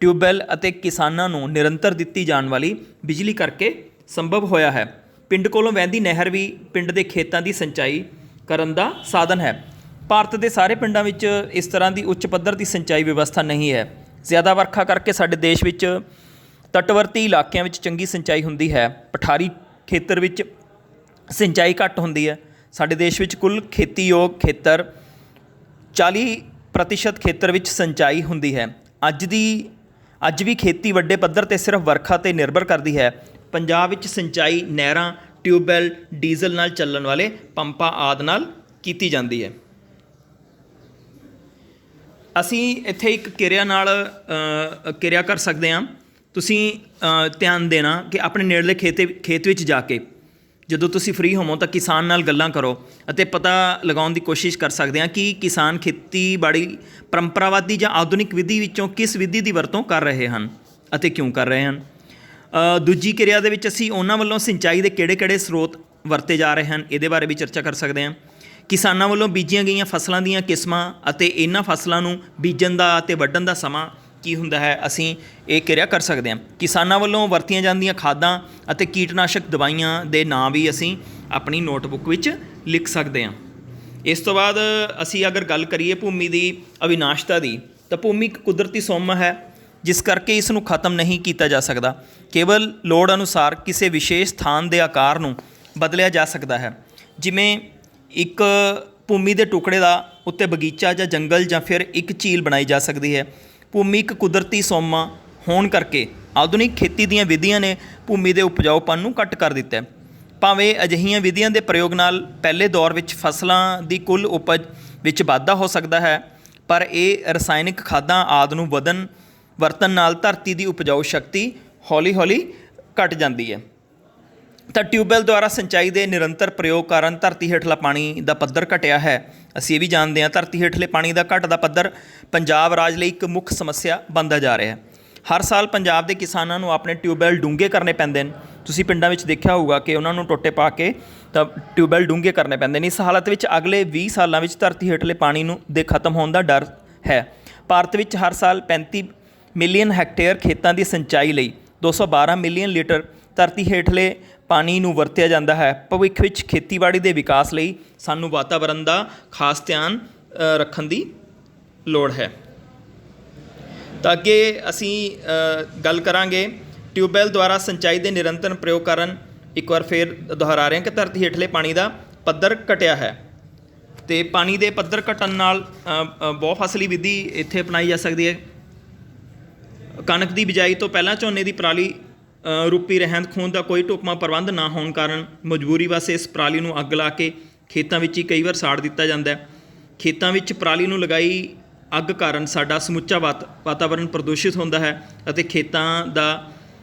A: ਟਿਊਬਵੈੱਲ ਅਤੇ ਕਿਸਾਨਾਂ ਨੂੰ ਨਿਰੰਤਰ ਦਿੱਤੀ ਜਾਣ ਵਾਲੀ ਬਿਜਲੀ ਕਰਕੇ ਸੰਭਵ ਹੋਇਆ ਹੈ। ਪਿੰਡ ਕੋਲੋਂ ਵਹਿੰਦੀ ਨਹਿਰ ਵੀ ਪਿੰਡ ਦੇ ਖੇਤਾਂ ਦੀ ਸਿੰਚਾਈ ਕਰਨ ਦਾ ਸਾਧਨ ਹੈ। ਭਾਰਤ ਦੇ ਸਾਰੇ ਪਿੰਡਾਂ ਵਿੱਚ ਇਸ ਤਰ੍ਹਾਂ ਦੀ ਉੱਚ ਪੱਧਰ ਦੀ ਸਿੰਚਾਈ ਵਿਵਸਥਾ ਨਹੀਂ ਹੈ। ਜ਼ਿਆਦਾ ਵਰਖਾ ਕਰਕੇ ਸਾਡੇ ਦੇਸ਼ ਵਿੱਚ ਤਟਵਰਤੀ ਇਲਾਕਿਆਂ ਵਿੱਚ ਚੰਗੀ ਸਿੰਚਾਈ ਹੁੰਦੀ ਹੈ। ਪਠਾਰੀ ਖੇਤਰ ਵਿੱਚ ਸਿੰਚਾਈ ਘੱਟ ਹੁੰਦੀ ਹੈ। ਸਾਡੇ ਦੇਸ਼ ਵਿੱਚ ਕੁੱਲ ਖੇਤੀਯੋਗ ਖੇਤਰ 40% ਖੇਤਰ ਵਿੱਚ ਸਿੰਚਾਈ ਹੁੰਦੀ ਹੈ। ਅੱਜ ਵੀ ਖੇਤੀ ਵੱਡੇ ਪੱਧਰ 'ਤੇ ਸਿਰਫ ਵਰਖਾ 'ਤੇ ਨਿਰਭਰ ਕਰਦੀ ਹੈ। ਪੰਜਾਬ ਵਿੱਚ ਸਿੰਚਾਈ ਨਹਿਰਾਂ, ਟਿਊਬਵੈੱਲ, ਡੀਜ਼ਲ ਨਾਲ ਚੱਲਣ ਵਾਲੇ ਪੰਪਾਂ ਆਦਿ ਨਾਲ ਕੀਤੀ ਜਾਂਦੀ ਹੈ। ਅਸੀਂ ਇੱਥੇ ਇੱਕ ਕਿਰਿਆ ਕਰ ਸਕਦੇ ਹਾਂ। ਤੁਸੀਂ ਧਿਆਨ ਦੇਣਾ ਕਿ ਆਪਣੇ ਨੇੜਲੇ ਖੇਤ ਵਿੱਚ ਜਾ ਕੇ ਜਦੋਂ ਤੁਸੀਂ ਫ੍ਰੀ ਹੋਵੋ ਤਾਂ ਕਿਸਾਨ ਨਾਲ ਗੱਲਾਂ ਕਰੋ ਅਤੇ ਪਤਾ ਲਗਾਉਣ ਦੀ ਕੋਸ਼ਿਸ਼ ਕਰ ਸਕਦੇ ਹਾਂ ਕਿ ਕਿਸਾਨ ਖੇਤੀਬਾੜੀ ਪਰੰਪਰਾਵਾਦੀ ਜਾਂ ਆਧੁਨਿਕ ਵਿਧੀ ਵਿੱਚੋਂ ਕਿਸ ਵਿਧੀ ਦੀ ਵਰਤੋਂ ਕਰ ਰਹੇ ਹਨ ਅਤੇ ਕਿਉਂ ਕਰ ਰਹੇ ਹਨ। ਦੂਜੀ ਕਿਰਿਆ ਦੇ ਵਿੱਚ ਅਸੀਂ ਉਹਨਾਂ ਵੱਲੋਂ ਸਿੰਚਾਈ ਦੇ ਕਿਹੜੇ ਸਰੋਤ ਵਰਤੇ ਜਾ ਰਹੇ ਹਨ, ਇਹਦੇ ਬਾਰੇ ਵੀ ਚਰਚਾ ਕਰ ਸਕਦੇ ਹਾਂ। ਕਿਸਾਨਾਂ ਵੱਲੋਂ ਬੀਜੀਆਂ ਗਈਆਂ ਫਸਲਾਂ ਦੀਆਂ ਕਿਸਮਾਂ ਅਤੇ ਇਹਨਾਂ ਫਸਲਾਂ ਨੂੰ ਬੀਜਣ ਦਾ ਅਤੇ ਵੱਢਣ ਦਾ ਸਮਾਂ ਕੀ ਹੁੰਦਾ ਹੈ, ਅਸੀਂ ਇਹ ਕਿਰਿਆ ਕਰ ਸਕਦੇ ਹਾਂ। ਕਿਸਾਨਾਂ ਵੱਲੋਂ ਵਰਤੀਆਂ ਜਾਂਦੀਆਂ ਖਾਦਾਂ ਅਤੇ ਕੀਟਨਾਸ਼ਕ ਦਵਾਈਆਂ ਦੇ ਨਾਂ ਵੀ ਅਸੀਂ ਆਪਣੀ ਨੋਟਬੁੱਕ ਵਿੱਚ ਲਿਖ ਸਕਦੇ ਹਾਂ। ਇਸ ਤੋਂ ਬਾਅਦ ਅਸੀਂ ਅਗਰ ਗੱਲ ਕਰੀਏ ਭੂਮੀ ਦੀ ਅਵਿਨਾਸ਼ਤਾ ਦੀ, ਤਾਂ ਭੂਮੀ ਇੱਕ ਕੁਦਰਤੀ ਸੋਮਾ ਹੈ, ਜਿਸ ਕਰਕੇ ਇਸ ਨੂੰ ਖਤਮ ਨਹੀਂ ਕੀਤਾ ਜਾ ਸਕਦਾ। ਕੇਵਲ ਲੋੜ ਅਨੁਸਾਰ ਕਿਸੇ ਵਿਸ਼ੇਸ਼ ਸਥਾਨ ਦੇ ਆਕਾਰ ਨੂੰ ਬਦਲਿਆ ਜਾ ਸਕਦਾ ਹੈ। ਜਿਵੇਂ ਇੱਕ ਭੂਮੀ ਦੇ ਟੁਕੜੇ ਦਾ ਉੱਤੇ ਬਗੀਚਾ ਜਾਂ ਜੰਗਲ ਜਾਂ ਫਿਰ ਇੱਕ ਝੀਲ ਬਣਾਈ ਜਾ ਸਕਦੀ ਹੈ। ਭੂਮੀ ਇੱਕ ਕੁਦਰਤੀ ਸੋਮਾ ਹੋਣ ਕਰਕੇ ਆਧੁਨਿਕ ਖੇਤੀ ਦੀਆਂ ਵਿਧੀਆਂ ਨੇ ਭੂਮੀ ਦੇ ਉਪਜਾਊਪਣ ਨੂੰ ਘੱਟ ਕਰ ਦਿੱਤਾ ਹੈ। ਭਾਵੇਂ ਅਜਿਹੀਆਂ ਵਿਧੀਆਂ ਦੇ ਪ੍ਰਯੋਗ ਨਾਲ ਪਹਿਲੇ ਦੌਰ ਵਿੱਚ ਫਸਲਾਂ ਦੀ ਕੁੱਲ ਉਪਜ ਵਿੱਚ ਵਾਧਾ ਹੋ ਸਕਦਾ ਹੈ, ਪਰ ਇਹ ਰਸਾਇਣਿਕ ਖਾਦਾਂ ਆਦਿ ਨੂੰ ਵਰਤਣ ਨਾਲ ਧਰਤੀ ਦੀ ਉਪਜਾਊ ਸ਼ਕਤੀ ਹੌਲੀ ਘਟ ਜਾਂਦੀ ਹੈ। ਤਾਂ ਟਿਊਬਵੈੱਲ ਦੁਆਰਾ ਸਿੰਚਾਈ ਦੇ ਨਿਰੰਤਰ ਪ੍ਰਯੋਗ ਕਾਰਨ ਧਰਤੀ ਹੇਠਲਾ ਪਾਣੀ ਦਾ ਪੱਧਰ ਘਟਿਆ ਹੈ। ਅਸੀਂ ਇਹ ਵੀ ਜਾਣਦੇ ਹਾਂ ਧਰਤੀ ਹੇਠਲੇ ਪਾਣੀ ਦਾ ਘਟਦਾ ਪੱਧਰ ਪੰਜਾਬ ਰਾਜ ਲਈ ਇੱਕ ਮੁੱਖ ਸਮੱਸਿਆ ਬਣਦਾ ਜਾ ਰਿਹਾ ਹੈ। ਹਰ ਸਾਲ ਪੰਜਾਬ ਦੇ ਕਿਸਾਨਾਂ ਨੂੰ ਆਪਣੇ ਟਿਊਬਵੈੱਲ ਡੂੰਘੇ ਕਰਨੇ ਪੈਂਦੇ ਨੇ। ਤੁਸੀਂ ਪਿੰਡਾਂ ਵਿੱਚ ਦੇਖਿਆ ਹੋਊਗਾ ਕਿ ਉਹਨਾਂ ਨੂੰ ਟੋਟੇ ਪਾ ਕੇ ਤਾਂ ਟਿਊਬਵੈੱਲ ਡੂੰਘੇ ਕਰਨੇ ਪੈਂਦੇ ਨੇ। ਇਸ ਹਾਲਤ ਵਿੱਚ ਅਗਲੇ 20 ਸਾਲਾਂ ਵਿੱਚ ਧਰਤੀ ਹੇਠਲੇ ਪਾਣੀ ਦੇ ਖਤਮ ਹੋਣ ਦਾ ਡਰ ਹੈ। ਭਾਰਤ ਵਿੱਚ ਹਰ ਸਾਲ 35 ਮਿਲੀਅਨ ਹੈਕਟੇਅਰ ਖੇਤਾਂ ਦੀ ਸਿੰਚਾਈ ਲਈ 212 ਮਿਲੀਅਨ ਲੀਟਰ ਧਰਤੀ ਹੇਠਲੇ ਪਾਣੀ ਨੂੰ ਵਰਤਿਆ ਜਾਂਦਾ ਹੈ। ਭਵਿੱਖ ਵਿੱਚ ਖੇਤੀਬਾੜੀ ਦੇ ਵਿਕਾਸ ਲਈ ਸਾਨੂੰ ਵਾਤਾਵਰਣ ਦਾ ਖਾਸ ਧਿਆਨ ਰੱਖਣ ਦੀ ਲੋੜ ਹੈ। ਤਾਂ ਅੱਗੇ ਅਸੀਂ ਗੱਲ ਕਰਾਂਗੇ ਟਿਊਬਵੈੱਲ ਦੁਆਰਾ ਸਿੰਚਾਈ ਦੇ ਨਿਰੰਤਰ ਪ੍ਰਯੋਗ ਕਾਰਨ। ਇੱਕ ਵਾਰ ਫਿਰ ਦੁਹਰਾ ਰਹੇ ਹਾਂ ਕਿ ਧਰਤੀ ਹੇਠਲੇ ਪਾਣੀ ਦਾ ਪੱਧਰ ਘਟਿਆ ਹੈ ਅਤੇ ਪਾਣੀ ਦੇ ਪੱਧਰ ਘਟਣ ਨਾਲ ਬਹੁ ਫਸਲੀ ਵਿਧੀ ਇੱਥੇ ਅਪਣਾਈ ਜਾ ਸਕਦੀ ਹੈ। ਕਣਕ ਦੀ ਬਿਜਾਈ ਤੋਂ ਪਹਿਲਾਂ ਝੋਨੇ ਦੀ ਪਰਾਲੀ ਰੂਪੀ ਰਹਿੰਦ ਖੂੰਹਦ ਦਾ ਕੋਈ ਢੁਕਵਾਂ ਪ੍ਰਬੰਧ ਨਾ ਹੋਣ ਕਾਰਨ ਮਜਬੂਰੀ ਵਸ ਇਸ ਪਰਾਲੀ ਨੂੰ ਅੱਗ ਲਾ ਕੇ ਖੇਤਾਂ ਵਿੱਚ ਹੀ ਕਈ ਵਾਰ ਸਾੜ ਦਿੱਤਾ ਜਾਂਦਾ ਹੈ। ਖੇਤਾਂ ਵਿੱਚ ਪਰਾਲੀ ਨੂੰ ਲਗਾਈ ਅੱਗ ਕਾਰਨ ਸਾਡਾ ਸਮੁੱਚਾ ਵਾਤਾਵਰਣ ਪ੍ਰਦੂਸ਼ਿਤ ਹੁੰਦਾ ਹੈ ਅਤੇ ਖੇਤਾਂ ਦਾ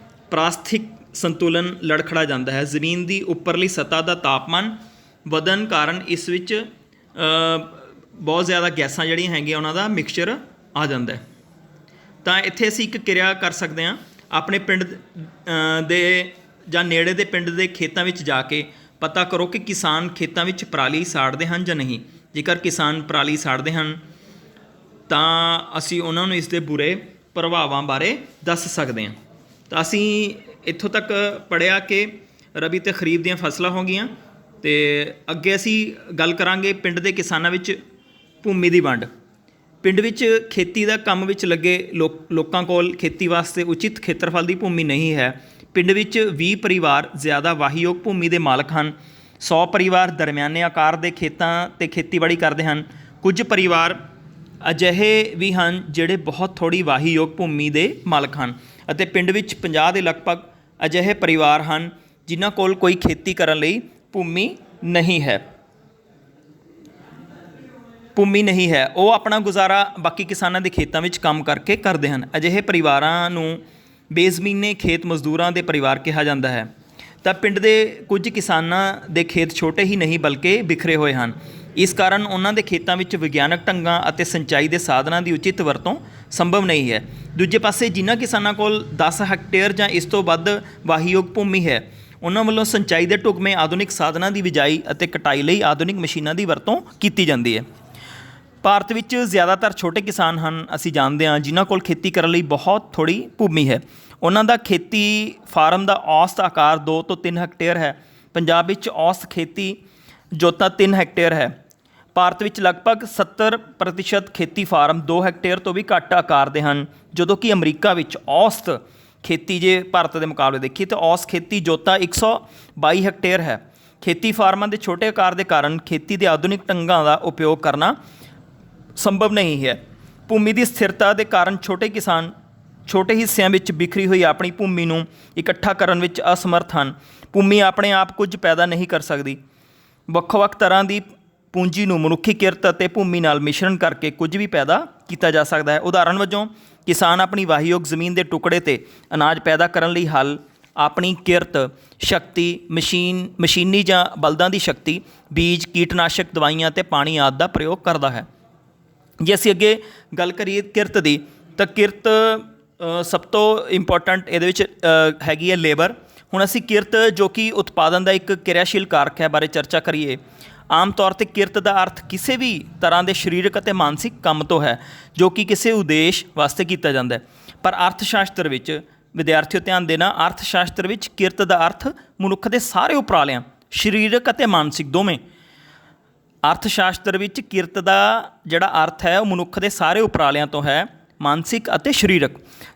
A: ਪ੍ਰਾਸਥਿਕ ਸੰਤੁਲਨ ਲੜਖੜਾ ਜਾਂਦਾ ਹੈ। ਜ਼ਮੀਨ ਦੀ ਉੱਪਰਲੀ ਸਤ੍ਹਾ ਦਾ ਤਾਪਮਾਨ ਵਧਣ ਕਾਰਨ ਇਸ ਵਿੱਚ ਬਹੁਤ ਜ਼ਿਆਦਾ ਗੈਸਾਂ ਜਿਹੜੀਆਂ ਹੈਗੀਆਂ ਉਹਨਾਂ ਦਾ ਮਿਕਸਚਰ ਆ ਜਾਂਦਾ ਹੈ। ਤਾਂ ਇੱਥੇ ਅਸੀਂ ਇੱਕ ਕਿਰਿਆ ਕਰ ਸਕਦੇ ਹਾਂ। ਆਪਣੇ ਪਿੰਡ ਦੇ ਜਾਂ ਨੇੜੇ ਦੇ ਪਿੰਡ ਦੇ ਖੇਤਾਂ ਵਿੱਚ ਜਾ ਕੇ ਪਤਾ ਕਰੋ ਕਿ ਕਿਸਾਨ ਖੇਤਾਂ ਵਿੱਚ ਪਰਾਲੀ ਸਾੜਦੇ ਹਨ ਜਾਂ ਨਹੀਂ। ਜੇਕਰ ਕਿਸਾਨ ਪਰਾਲੀ ਸਾੜਦੇ ਹਨ ਤਾਂ ਅਸੀਂ ਉਹਨਾਂ ਨੂੰ ਇਸ ਦੇ ਬੁਰੇ ਪ੍ਰਭਾਵਾਂ ਬਾਰੇ ਦੱਸ ਸਕਦੇ ਹਾਂ। ਤਾਂ ਅਸੀਂ ਇੱਥੋਂ ਤੱਕ ਪੜ੍ਹਿਆ ਕਿ ਰਬੀ ਅਤੇ ਖਰੀਫ ਦੀਆਂ ਫਸਲਾਂ ਹੋ ਗਈਆਂ ਅਤੇ ਅੱਗੇ ਅਸੀਂ ਗੱਲ ਕਰਾਂਗੇ ਪਿੰਡ ਦੇ ਕਿਸਾਨਾਂ ਵਿੱਚ ਭੂਮੀ ਦੀ ਵੰਡ। ਪਿੰਡ ਵਿੱਚ ਖੇਤੀ ਦਾ ਕੰਮ ਵਿੱਚ ਲੱਗੇ ਲੋਕਾਂ ਕੋਲ ਖੇਤੀ ਵਾਸਤੇ ਉਚਿਤ ਖੇਤਰਫਲ ਦੀ ਭੂਮੀ ਨਹੀਂ ਹੈ। ਪਿੰਡ ਵਿੱਚ 20 ਪਰਿਵਾਰ ਜ਼ਿਆਦਾ ਵਾਹੀਯੋਗ ਭੂਮੀ ਦੇ ਮਾਲਕ ਹਨ। 100 ਪਰਿਵਾਰ ਦਰਮਿਆਨੇ ਆਕਾਰ ਦੇ ਖੇਤਾਂ 'ਤੇ ਖੇਤੀਬਾੜੀ ਕਰਦੇ ਹਨ। ਕੁਝ ਪਰਿਵਾਰ ਅਜਿਹੇ ਵੀ ਹਨ ਜਿਹੜੇ ਬਹੁਤ ਥੋੜ੍ਹੀ ਵਾਹੀਯੋਗ ਭੂਮੀ ਦੇ ਮਾਲਕ ਹਨ ਅਤੇ ਪਿੰਡ ਵਿੱਚ 50 ਦੇ ਲਗਭਗ ਅਜਿਹੇ ਪਰਿਵਾਰ ਹਨ ਜਿਨ੍ਹਾਂ ਕੋਲ ਕੋਈ ਖੇਤੀ ਕਰਨ ਲਈ ਭੂਮੀ ਨਹੀਂ ਹੈ। ਉਹ ਆਪਣਾ ਗੁਜ਼ਾਰਾ ਬਾਕੀ ਕਿਸਾਨਾਂ ਦੇ ਖੇਤਾਂ ਵਿੱਚ ਕੰਮ ਕਰਕੇ ਕਰਦੇ ਹਨ। ਅਜਿਹੇ ਪਰਿਵਾਰਾਂ ਨੂੰ ਬੇਜ਼ਮੀਨੇ ਖੇਤ ਮਜ਼ਦੂਰਾਂ ਦੇ ਪਰਿਵਾਰ ਕਿਹਾ ਜਾਂਦਾ ਹੈ। ਤਾਂ ਪਿੰਡ ਦੇ ਕੁਝ ਕਿਸਾਨਾਂ ਦੇ ਖੇਤ ਛੋਟੇ ਹੀ ਨਹੀਂ ਬਲਕਿ ਬਿਖਰੇ ਹੋਏ ਹਨ। ਇਸ ਕਾਰਨ ਉਹਨਾਂ ਦੇ ਖੇਤਾਂ ਵਿੱਚ ਵਿਗਿਆਨਕ ਢੰਗਾਂ ਅਤੇ ਸਿੰਚਾਈ ਦੇ ਸਾਧਨਾਂ ਦੀ ਉਚਿਤ ਵਰਤੋਂ ਸੰਭਵ ਨਹੀਂ ਹੈ। ਦੂਜੇ ਪਾਸੇ ਜਿਨ੍ਹਾਂ ਕਿਸਾਨਾਂ ਕੋਲ 10 ਹੈਕਟੇਅਰ ਜਾਂ ਇਸ ਤੋਂ ਵੱਧ ਵਾਹੀਯੋਗ ਭੂਮੀ ਹੈ, ਉਹਨਾਂ ਵੱਲੋਂ ਸਿੰਚਾਈ ਦੇ ਢੁਕਵੇਂ ਆਧੁਨਿਕ ਸਾਧਨਾਂ ਦੀ ਬਿਜਾਈ ਅਤੇ ਕਟਾਈ ਲਈ ਆਧੁਨਿਕ ਮਸ਼ੀਨਾਂ ਦੀ ਵਰਤੋਂ ਕੀਤੀ ਜਾਂਦੀ ਹੈ। ਭਾਰਤ ਵਿੱਚ ਜ਼ਿਆਦਾਤਰ ਛੋਟੇ ਕਿਸਾਨ ਹਨ, ਅਸੀਂ ਜਾਣਦੇ ਹਾਂ, ਜਿਨ੍ਹਾਂ ਕੋਲ ਖੇਤੀ ਕਰਨ ਲਈ ਬਹੁਤ ਥੋੜ੍ਹੀ ਭੂਮੀ ਹੈ। ਉਹਨਾਂ ਦਾ ਖੇਤੀ ਫਾਰਮ ਦਾ ਔਸਤ ਆਕਾਰ 2 ਤੋਂ 3 ਹੈਕਟੇਅਰ ਹੈ। ਪੰਜਾਬ ਵਿੱਚ ਔਸਤ ਖੇਤੀ ਜੋਤਾਂ 3 ਹੈਕਟੇਅਰ ਹੈ। ਭਾਰਤ ਵਿੱਚ ਲਗਭਗ 70% ਖੇਤੀ ਫਾਰਮ 2 ਹੈਕਟੇਅਰ ਤੋਂ ਵੀ ਘੱਟ ਆਕਾਰ ਦੇ ਹਨ, ਜਦੋਂ ਕਿ ਅਮਰੀਕਾ ਵਿੱਚ ਔਸਤ ਖੇਤੀ, ਜੇ ਭਾਰਤ ਦੇ ਮੁਕਾਬਲੇ ਦੇਖੀਏ ਤਾਂ ਔਸਤ ਖੇਤੀ ਜੋਤਾਂ 122 ਹੈਕਟੇਅਰ ਹੈ। ਖੇਤੀ ਫਾਰਮਾਂ ਦੇ ਛੋਟੇ ਆਕਾਰ ਦੇ ਕਾਰਨ ਖੇਤੀ ਦੇ ਆਧੁਨਿਕ ਢੰਗਾਂ ਦਾ ਉਪਯੋਗ ਕਰਨਾ ਸੰਭਵ ਨਹੀਂ ਹੈ। ਭੂਮੀ ਦੀ ਸਥਿਰਤਾ ਦੇ ਕਾਰਨ ਛੋਟੇ ਕਿਸਾਨ ਛੋਟੇ ਹਿੱਸਿਆਂ ਵਿੱਚ ਬਿਖਰੀ ਹੋਈ ਆਪਣੀ ਭੂਮੀ ਨੂੰ ਇਕੱਠਾ ਕਰਨ ਵਿੱਚ ਅਸਮਰਥ ਹਨ। ਭੂਮੀ ਆਪਣੇ ਆਪ ਕੁਝ ਪੈਦਾ ਨਹੀਂ ਕਰ ਸਕਦੀ। ਵੱਖ-ਵੱਖ ਤਰ੍ਹਾਂ ਦੀ ਪੂੰਜੀ ਨੂੰ ਮਨੁੱਖੀ ਕਿਰਤ ਅਤੇ ਭੂਮੀ ਨਾਲ ਮਿਸ਼ਰਣ ਕਰਕੇ ਕੁਝ ਵੀ ਪੈਦਾ ਕੀਤਾ ਜਾ ਸਕਦਾ ਹੈ। ਉਦਾਹਰਣ ਵਜੋਂ ਕਿਸਾਨ ਆਪਣੀ ਵਾਹੀਯੋਗ ਜ਼ਮੀਨ ਦੇ ਟੁਕੜੇ 'ਤੇ ਅਨਾਜ ਪੈਦਾ ਕਰਨ ਲਈ ਹਲ, ਆਪਣੀ ਕਿਰਤ ਸ਼ਕਤੀ, ਮਸ਼ੀਨੀ ਜਾਂ ਬਲਦਾਂ ਦੀ ਸ਼ਕਤੀ, ਬੀਜ, ਕੀਟਨਾਸ਼ਕ ਦਵਾਈਆਂ ਅਤੇ ਪਾਣੀ ਆਦਿ ਦਾ ਪ੍ਰਯੋਗ ਕਰਦਾ ਹੈ। ਜੇ ਅਸੀਂ ਅੱਗੇ ਗੱਲ ਕਰੀਏ ਕਿਰਤ ਦੀ, ਤਾਂ ਕਿਰਤ ਸਭ ਤੋਂ ਇੰਪੋਰਟੈਂਟ ਇਹਦੇ ਵਿੱਚ ਹੈਗੀ ਹੈ ਲੇਬਰ। ਹੁਣ ਅਸੀਂ ਕਿਰਤ ਜੋ ਕਿ ਉਤਪਾਦਨ ਦਾ ਇੱਕ ਕਿਰਿਆਸ਼ੀਲ ਕਾਰਕ ਹੈ ਬਾਰੇ ਚਰਚਾ ਕਰੀਏ। ਆਮ ਤੌਰ 'ਤੇ ਕਿਰਤ ਦਾ ਅਰਥ ਕਿਸੇ ਵੀ ਤਰ੍ਹਾਂ ਦੇ ਸਰੀਰਕ ਅਤੇ ਮਾਨਸਿਕ ਕੰਮ ਤੋਂ ਹੈ ਜੋ ਕਿ ਕਿਸੇ ਉਦੇਸ਼ ਵਾਸਤੇ ਕੀਤਾ ਜਾਂਦਾ ਹੈ। ਪਰ ਅਰਥ ਸ਼ਾਸਤਰ ਵਿੱਚ, ਵਿਦਿਆਰਥੀਓ ਧਿਆਨ ਦੇਣਾ, ਅਰਥ ਸ਼ਾਸਤਰ ਵਿੱਚ ਕਿਰਤ ਦਾ ਅਰਥ ਮਨੁੱਖ ਦੇ ਸਾਰੇ ਉਪਰਾਲਿਆਂ, ਸਰੀਰਕ ਅਤੇ ਮਾਨਸਿਕ ਦੋਵੇਂ। ਅਰਥ ਸ਼ਾਸਤਰ ਵਿੱਚ ਕਿਰਤ ਦਾ ਜਿਹੜਾ ਅਰਥ ਹੈ ਉਹ ਮਨੁੱਖ ਦੇ ਸਾਰੇ ਉਪਰਾਲਿਆਂ ਤੋਂ ਹੈ, ਮਾਨਸਿਕ ਅਤੇ ਸਰੀਰਕ,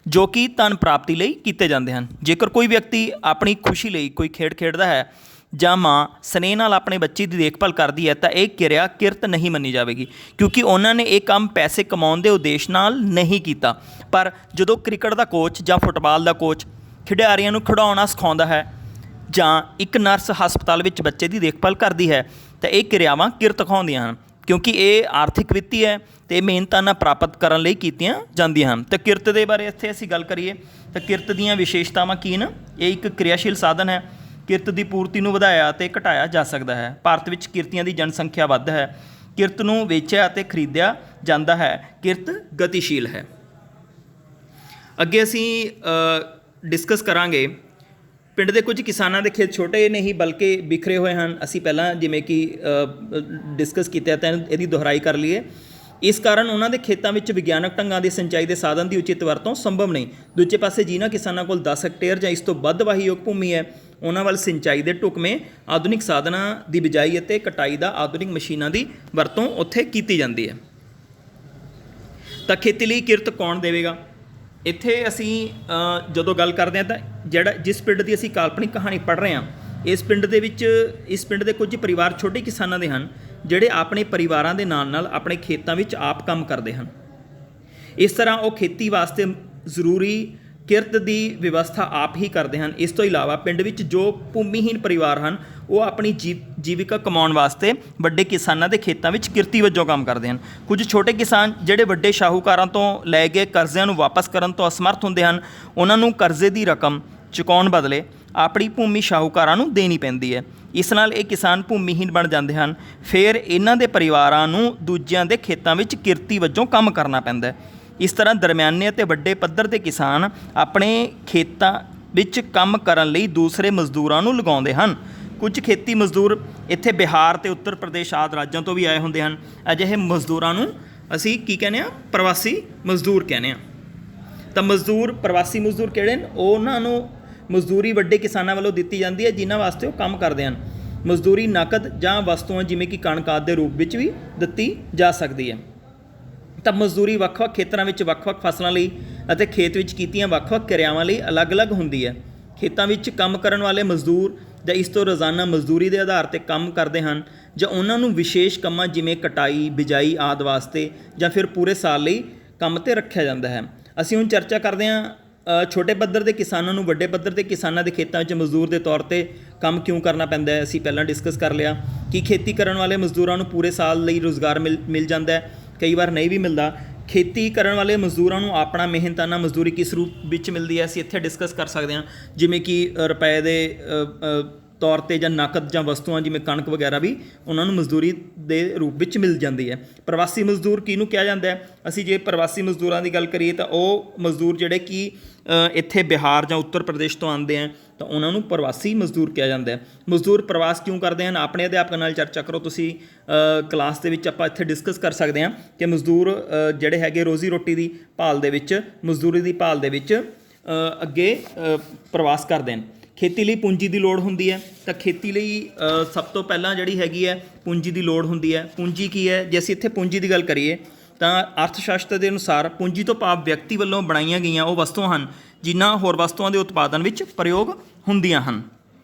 A: ਜੋ ਕਿ ਧਨ ਪ੍ਰਾਪਤੀ ਲਈ ਕੀਤੇ ਜਾਂਦੇ ਹਨ। ਜੇਕਰ ਕੋਈ ਵਿਅਕਤੀ ਆਪਣੀ ਖੁਸ਼ੀ ਲਈ ਕੋਈ ਖੇਡ ਖੇਡਦਾ ਹੈ ਜਾਂ ਮਾਂ ਸਨੇਹ ਨਾਲ ਆਪਣੇ ਬੱਚੇ ਦੀ ਦੇਖਭਾਲ ਕਰਦੀ ਹੈ ਤਾਂ ਇਹ ਕਿਰਿਆ ਕਿਰਤ ਨਹੀਂ ਮੰਨੀ ਜਾਵੇਗੀ, ਕਿਉਂਕਿ ਉਹਨਾਂ ਨੇ ਇਹ ਕੰਮ ਪੈਸੇ ਕਮਾਉਣ ਦੇ ਉਦੇਸ਼ ਨਾਲ ਨਹੀਂ ਕੀਤਾ। ਪਰ ਜਦੋਂ ਕ੍ਰਿਕਟ ਦਾ ਕੋਚ ਜਾਂ ਫੁੱਟਬਾਲ ਦਾ ਕੋਚ ਖਿਡਾਰੀਆਂ ਨੂੰ ਖਿਡਾਉਣਾ ਸਿਖਾਉਂਦਾ ਹੈ ਜਾਂ ਇੱਕ ਨਰਸ ਹਸਪਤਾਲ ਵਿੱਚ ਬੱਚੇ ਦੀ ਦੇਖਭਾਲ ਕਰਦੀ ਹੈ ਤਾਂ ਇਹ ਕਿਰਿਆਵਾਂ ਕਿਰਤ ਕਹਾਉਂਦੀਆਂ ਹਨ, ਕਿਉਂਕਿ ਇਹ ਆਰਥਿਕ ਵਿੱਤੀ ਹੈ ਅਤੇ ਮਿਹਨਤਾਂ ਨਾਲ ਪ੍ਰਾਪਤ ਕਰਨ ਲਈ ਕੀਤੀਆਂ ਜਾਂਦੀਆਂ ਹਨ। ਅਤੇ ਕਿਰਤ ਦੇ ਬਾਰੇ ਇੱਥੇ ਅਸੀਂ ਗੱਲ ਕਰੀਏ ਤਾਂ ਕਿਰਤ ਦੀਆਂ ਵਿਸ਼ੇਸ਼ਤਾਵਾਂ ਕੀ ਨੇ? ਇਹ ਇੱਕ ਕਿਰਿਆਸ਼ੀਲ ਸਾਧਨ ਹੈ। ਕਿਰਤ ਦੀ ਪੂਰਤੀ ਨੂੰ ਵਧਾਇਆ ਅਤੇ ਘਟਾਇਆ ਜਾ ਸਕਦਾ ਹੈ। ਭਾਰਤ ਵਿੱਚ ਕਿਰਤੀਆਂ ਦੀ ਜਨਸੰਖਿਆ ਵੱਧ ਹੈ। ਕਿਰਤ ਨੂੰ ਵੇਚਿਆ ਅਤੇ ਖਰੀਦਿਆ ਜਾਂਦਾ ਹੈ। ਕਿਰਤ ਗਤੀਸ਼ੀਲ ਹੈ। ਅੱਗੇ ਅਸੀਂ ਡਿਸਕਸ ਕਰਾਂਗੇ ਪਿੰਡ ਦੇ ਕੁਝ ਕਿਸਾਨਾਂ ਦੇ ਖੇਤ ਛੋਟੇ ਨਹੀਂ ਬਲਕਿ ਬਿਖਰੇ ਹੋਏ ਹਨ। ਅਸੀਂ ਪਹਿਲਾਂ ਜਿਵੇਂ ਕਿ ਡਿਸਕਸ ਕੀਤਾ ਤਾਂ ਇਹਦੀ ਦੁਹਰਾਈ ਕਰ ਲਈਏ। ਇਸ ਕਾਰਨ ਉਹਨਾਂ ਦੇ ਖੇਤਾਂ ਵਿੱਚ ਵਿਗਿਆਨਕ ਢੰਗਾਂ ਦੀ ਸਿੰਚਾਈ ਦੇ ਸਾਧਨ ਦੀ ਉਚਿਤ ਵਰਤੋਂ ਸੰਭਵ ਨਹੀਂ। ਦੂਜੇ ਪਾਸੇ ਜਿਨ੍ਹਾਂ ਕਿਸਾਨਾਂ ਕੋਲ 10 ਹੈਕਟੇਅਰ ਜਾਂ ਇਸ ਤੋਂ ਵੱਧ ਵਾਹੀਯੋਗ ਭੂਮੀ ਹੈ, ਉਹਨਾਂ ਵੱਲ ਸਿੰਚਾਈ ਦੇ ਢੁਕਵੇਂ ਆਧੁਨਿਕ ਸਾਧਨਾਂ ਦੀ ਬਿਜਾਈ ਅਤੇ ਕਟਾਈ ਦਾ ਆਧੁਨਿਕ ਮਸ਼ੀਨਾਂ ਦੀ ਵਰਤੋਂ ਉੱਥੇ ਕੀਤੀ ਜਾਂਦੀ ਹੈ। ਤਾਂ ਖੇਤੀ ਲਈ ਕਿਰਤ ਕੌਣ ਦੇਵੇਗਾ? ਇੱਥੇ ਅਸੀਂ ਜਦੋਂ ਗੱਲ ਕਰਦੇ ਹਾਂ ਤਾਂ ਜਿਸ ਪਿੰਡ ਦੀ ਅਸੀਂ ਕਾਲਪਨਿਕ ਕਹਾਣੀ ਪੜ੍ਹ ਰਹੇ ਹਾਂ, ਇਸ ਪਿੰਡ ਦੇ ਕੁਝ ਪਰਿਵਾਰ ਛੋਟੇ ਕਿਸਾਨਾਂ ਦੇ ਹਨ ਜਿਹੜੇ ਆਪਣੇ ਪਰਿਵਾਰਾਂ ਦੇ ਨਾਲ ਆਪਣੇ ਖੇਤਾਂ ਵਿੱਚ ਆਪ ਕੰਮ ਕਰਦੇ ਹਨ। ਇਸ ਤਰ੍ਹਾਂ ਉਹ ਖੇਤੀ ਵਾਸਤੇ ਜ਼ਰੂਰੀ ਕਿਰਤ ਦੀ ਵਿਵਸਥਾ ਆਪ ਹੀ ਕਰਦੇ ਹਨ। ਇਸ ਤੋਂ ਇਲਾਵਾ ਪਿੰਡ ਵਿੱਚ ਜੋ ਭੂਮੀਹੀਨ ਪਰਿਵਾਰ ਹਨ ਉਹ ਆਪਣੀ ਜੀਵਿਕਾ ਕਮਾਉਣ ਵਾਸਤੇ ਵੱਡੇ ਕਿਸਾਨਾਂ ਦੇ ਖੇਤਾਂ ਵਿੱਚ ਕਿਰਤੀ ਵਜੋਂ ਕੰਮ ਕਰਦੇ ਹਨ। ਕੁਝ ਛੋਟੇ ਕਿਸਾਨ ਜਿਹੜੇ ਵੱਡੇ ਸ਼ਾਹੂਕਾਰਾਂ ਤੋਂ ਲੈ ਗਏ ਕਰਜ਼ਿਆਂ ਨੂੰ ਵਾਪਸ ਕਰਨ ਤੋਂ ਅਸਮਰਥ ਹੁੰਦੇ ਹਨ, ਉਹਨਾਂ ਨੂੰ ਕਰਜ਼ੇ ਦੀ ਰਕਮ ਚੁਕਾਉਣ ਬਦਲੇ ਆਪਣੀ ਭੂਮੀ ਸ਼ਾਹੂਕਾਰਾਂ ਨੂੰ ਦੇਣੀ ਪੈਂਦੀ ਹੈ। ਇਸ ਨਾਲ ਇਹ ਕਿਸਾਨ ਭੂਮੀਹੀਨ ਬਣ ਜਾਂਦੇ ਹਨ। ਫਿਰ ਇਹਨਾਂ ਦੇ ਪਰਿਵਾਰਾਂ ਨੂੰ ਦੂਜਿਆਂ ਦੇ ਖੇਤਾਂ ਵਿੱਚ ਕਿਰਤੀ ਵਜੋਂ ਕੰਮ ਕਰਨਾ ਪੈਂਦਾ ਹੈ। ਇਸ ਤਰ੍ਹਾਂ ਦਰਮਿਆਨੇ ਅਤੇ ਵੱਡੇ ਪੱਧਰ ਦੇ ਕਿਸਾਨ ਆਪਣੇ ਖੇਤਾਂ ਵਿੱਚ ਕੰਮ ਕਰਨ ਲਈ ਦੂਸਰੇ ਮਜ਼ਦੂਰਾਂ ਨੂੰ ਲਗਾਉਂਦੇ ਹਨ। ਕੁਝ ਖੇਤੀ ਮਜ਼ਦੂਰ ਇੱਥੇ ਬਿਹਾਰ ਅਤੇ ਉੱਤਰ ਪ੍ਰਦੇਸ਼ ਆਦਿ ਰਾਜਾਂ ਤੋਂ ਵੀ ਆਏ ਹੁੰਦੇ ਹਨ। ਅਜਿਹੇ ਮਜ਼ਦੂਰਾਂ ਨੂੰ ਅਸੀਂ ਕੀ ਕਹਿੰਦੇ ਹਾਂ? ਪ੍ਰਵਾਸੀ ਮਜ਼ਦੂਰ ਕਹਿੰਦੇ ਹਾਂ। ਤਾਂ ਪ੍ਰਵਾਸੀ ਮਜ਼ਦੂਰ ਕਿਹੜੇ ਨੇ? ਉਹਨਾਂ ਨੂੰ ਮਜ਼ਦੂਰੀ ਵੱਡੇ ਕਿਸਾਨਾਂ ਵੱਲੋਂ ਦਿੱਤੀ ਜਾਂਦੀ ਹੈ ਜਿਨ੍ਹਾਂ ਵਾਸਤੇ ਉਹ ਕੰਮ ਕਰਦੇ ਹਨ। ਮਜ਼ਦੂਰੀ ਨਕਦ ਜਾਂ ਵਸਤੂਆਂ ਜਿਵੇਂ ਕਿ ਕਣਕ ਆਦਿ ਦੇ ਰੂਪ ਵਿੱਚ ਵੀ ਦਿੱਤੀ ਜਾ ਸਕਦੀ ਹੈ। ਤਾਂ ਮਜ਼ਦੂਰੀ ਵੱਖ-ਵੱਖ ਖੇਤਰਾਂ ਵਿੱਚ ਵੱਖ-ਵੱਖ ਫਸਲਾਂ ਲਈ ਅਤੇ ਖੇਤ ਵਿੱਚ ਕੀਤੀਆਂ ਵੱਖ-ਵੱਖ ਕਿਰਿਆਵਾਂ ਲਈ ਅਲੱਗ-ਅਲੱਗ ਹੁੰਦੀ ਹੈ। ਖੇਤਾਂ ਵਿੱਚ ਕੰਮ ਕਰਨ ਵਾਲੇ ਮਜ਼ਦੂਰ ਜਾਂ ਇਸ ਤੋਂ ਰੋਜ਼ਾਨਾ ਮਜ਼ਦੂਰੀ ਦੇ ਆਧਾਰ 'ਤੇ ਕੰਮ ਕਰਦੇ ਹਨ ਜਾਂ ਉਹਨਾਂ ਨੂੰ ਵਿਸ਼ੇਸ਼ ਕੰਮਾਂ ਜਿਵੇਂ ਕਟਾਈ ਬਿਜਾਈ ਆਦਿ ਵਾਸਤੇ ਜਾਂ ਫਿਰ ਪੂਰੇ ਸਾਲ ਲਈ ਕੰਮ 'ਤੇ ਰੱਖਿਆ ਜਾਂਦਾ ਹੈ। ਅਸੀਂ ਹੁਣ ਚਰਚਾ ਕਰਦੇ ਹਾਂ ਛੋਟੇ ਪੱਧਰ ਦੇ ਕਿਸਾਨਾਂ ਨੂੰ ਵੱਡੇ ਪੱਧਰ ਦੇ ਕਿਸਾਨਾਂ ਦੇ ਖੇਤਾਂ ਵਿੱਚ ਮਜ਼ਦੂਰ ਦੇ ਤੌਰ 'ਤੇ ਕੰਮ ਕਿਉਂ ਕਰਨਾ ਪੈਂਦਾ ਹੈ। ਅਸੀਂ ਪਹਿਲਾਂ ਡਿਸਕਸ ਕਰ ਲਿਆ ਕਿ ਖੇਤੀ ਕਰਨ ਵਾਲੇ ਮਜ਼ਦੂਰਾਂ ਨੂੰ ਪੂਰੇ ਸਾਲ ਲਈ ਰੁਜ਼ਗਾਰ ਮਿਲ ਜਾਂਦਾ ਹੈ, ਕਈ ਵਾਰ ਨਹੀਂ ਵੀ ਮਿਲਦਾ। ਖੇਤੀ ਕਰਨ ਵਾਲੇ ਮਜ਼ਦੂਰਾਂ ਨੂੰ ਆਪਣਾ ਮਿਹਨਤਾਨਾ ਮਜ਼ਦੂਰੀ ਕਿਸ ਰੂਪ ਵਿੱਚ ਮਿਲਦੀ ਹੈ, ਅਸੀਂ ਇੱਥੇ ਡਿਸਕਸ ਕਰ ਸਕਦੇ ਹਾਂ, ਜਿਵੇਂ ਕਿ ਰੁਪਏ ਦੇ ਤੌਰ 'ਤੇ ਜਾਂ ਨਕਦ ਜਾਂ ਵਸਤੂਆਂ ਜਿਵੇਂ ਕਣਕ ਵਗੈਰਾ ਵੀ ਉਹਨਾਂ ਨੂੰ ਮਜ਼ਦੂਰੀ ਦੇ ਰੂਪ ਵਿੱਚ ਮਿਲ ਜਾਂਦੀ ਹੈ। ਪ੍ਰਵਾਸੀ ਮਜ਼ਦੂਰ ਕਿਹਨੂੰ ਕਿਹਾ ਜਾਂਦਾ ਹੈ? ਅਸੀਂ ਜੇ ਪ੍ਰਵਾਸੀ ਮਜ਼ਦੂਰਾਂ ਦੀ ਗੱਲ ਕਰੀਏ ਤਾਂ ਉਹ ਮਜ਼ਦੂਰ ਜਿਹੜੇ ਕਿ ਇੱਥੇ ਬਿਹਾਰ ਜਾਂ ਉੱਤਰ ਪ੍ਰਦੇਸ਼ ਤੋਂ ਆਉਂਦੇ ਹੈ ਤਾਂ ਉਹਨਾਂ ਨੂੰ ਪ੍ਰਵਾਸੀ ਮਜ਼ਦੂਰ ਕਿਹਾ ਜਾਂਦਾ ਹੈ। ਮਜ਼ਦੂਰ ਪ੍ਰਵਾਸ ਕਿਉਂ ਕਰਦੇ ਹਨ? ਆਪਣੇ ਅਧਿਆਪਕਾਂ ਨਾਲ ਚਰਚਾ ਕਰੋ ਤੁਸੀਂ, ਕਲਾਸ ਦੇ ਵਿੱਚ ਆਪਾਂ ਇੱਥੇ ਡਿਸਕਸ ਕਰ ਸਕਦੇ ਹਾਂ ਕਿ ਮਜ਼ਦੂਰ ਜਿਹੜੇ ਹੈਗੇ ਰੋਜ਼ੀ ਰੋਟੀ ਦੀ ਭਾਲ ਦੇ ਵਿੱਚ, ਮਜ਼ਦੂਰੀ ਦੀ ਭਾਲ ਦੇ ਵਿੱਚ ਅੱਗੇ ਪ੍ਰਵਾਸ ਕਰਦੇ ਹਨ। ਖੇਤੀ ਲਈ ਪੂੰਜੀ ਦੀ ਲੋੜ ਹੁੰਦੀ ਹੈ ਤਾਂ ਖੇਤੀ ਲਈ ਸਭ ਤੋਂ ਪਹਿਲਾਂ ਜਿਹੜੀ ਹੈਗੀ ਹੈ ਪੂੰਜੀ ਦੀ ਲੋੜ ਹੁੰਦੀ ਹੈ। ਪੂੰਜੀ ਕੀ ਹੈ? ਜੇ ਅਸੀਂ ਇੱਥੇ ਪੂੰਜੀ ਦੀ ਗੱਲ ਕਰੀਏ ਤਾਂ ਅਰਥ ਸ਼ਾਸਤਰ ਦੇ ਅਨੁਸਾਰ ਪੂੰਜੀ ਤੋਂ ਭਾਵ ਵਿਅਕਤੀ ਵੱਲੋਂ ਬਣਾਈਆਂ ਗਈਆਂ ਉਹ ਵਸਤੂਆਂ ਹਨ ਜਿਨ੍ਹਾਂ ਹੋਰ ਵਸਤੂਆਂ ਦੇ ਉਤਪਾਦਨ ਵਿੱਚ ਪ੍ਰਯੋਗ ਹੁੰਦੀਆਂ ਹਨ।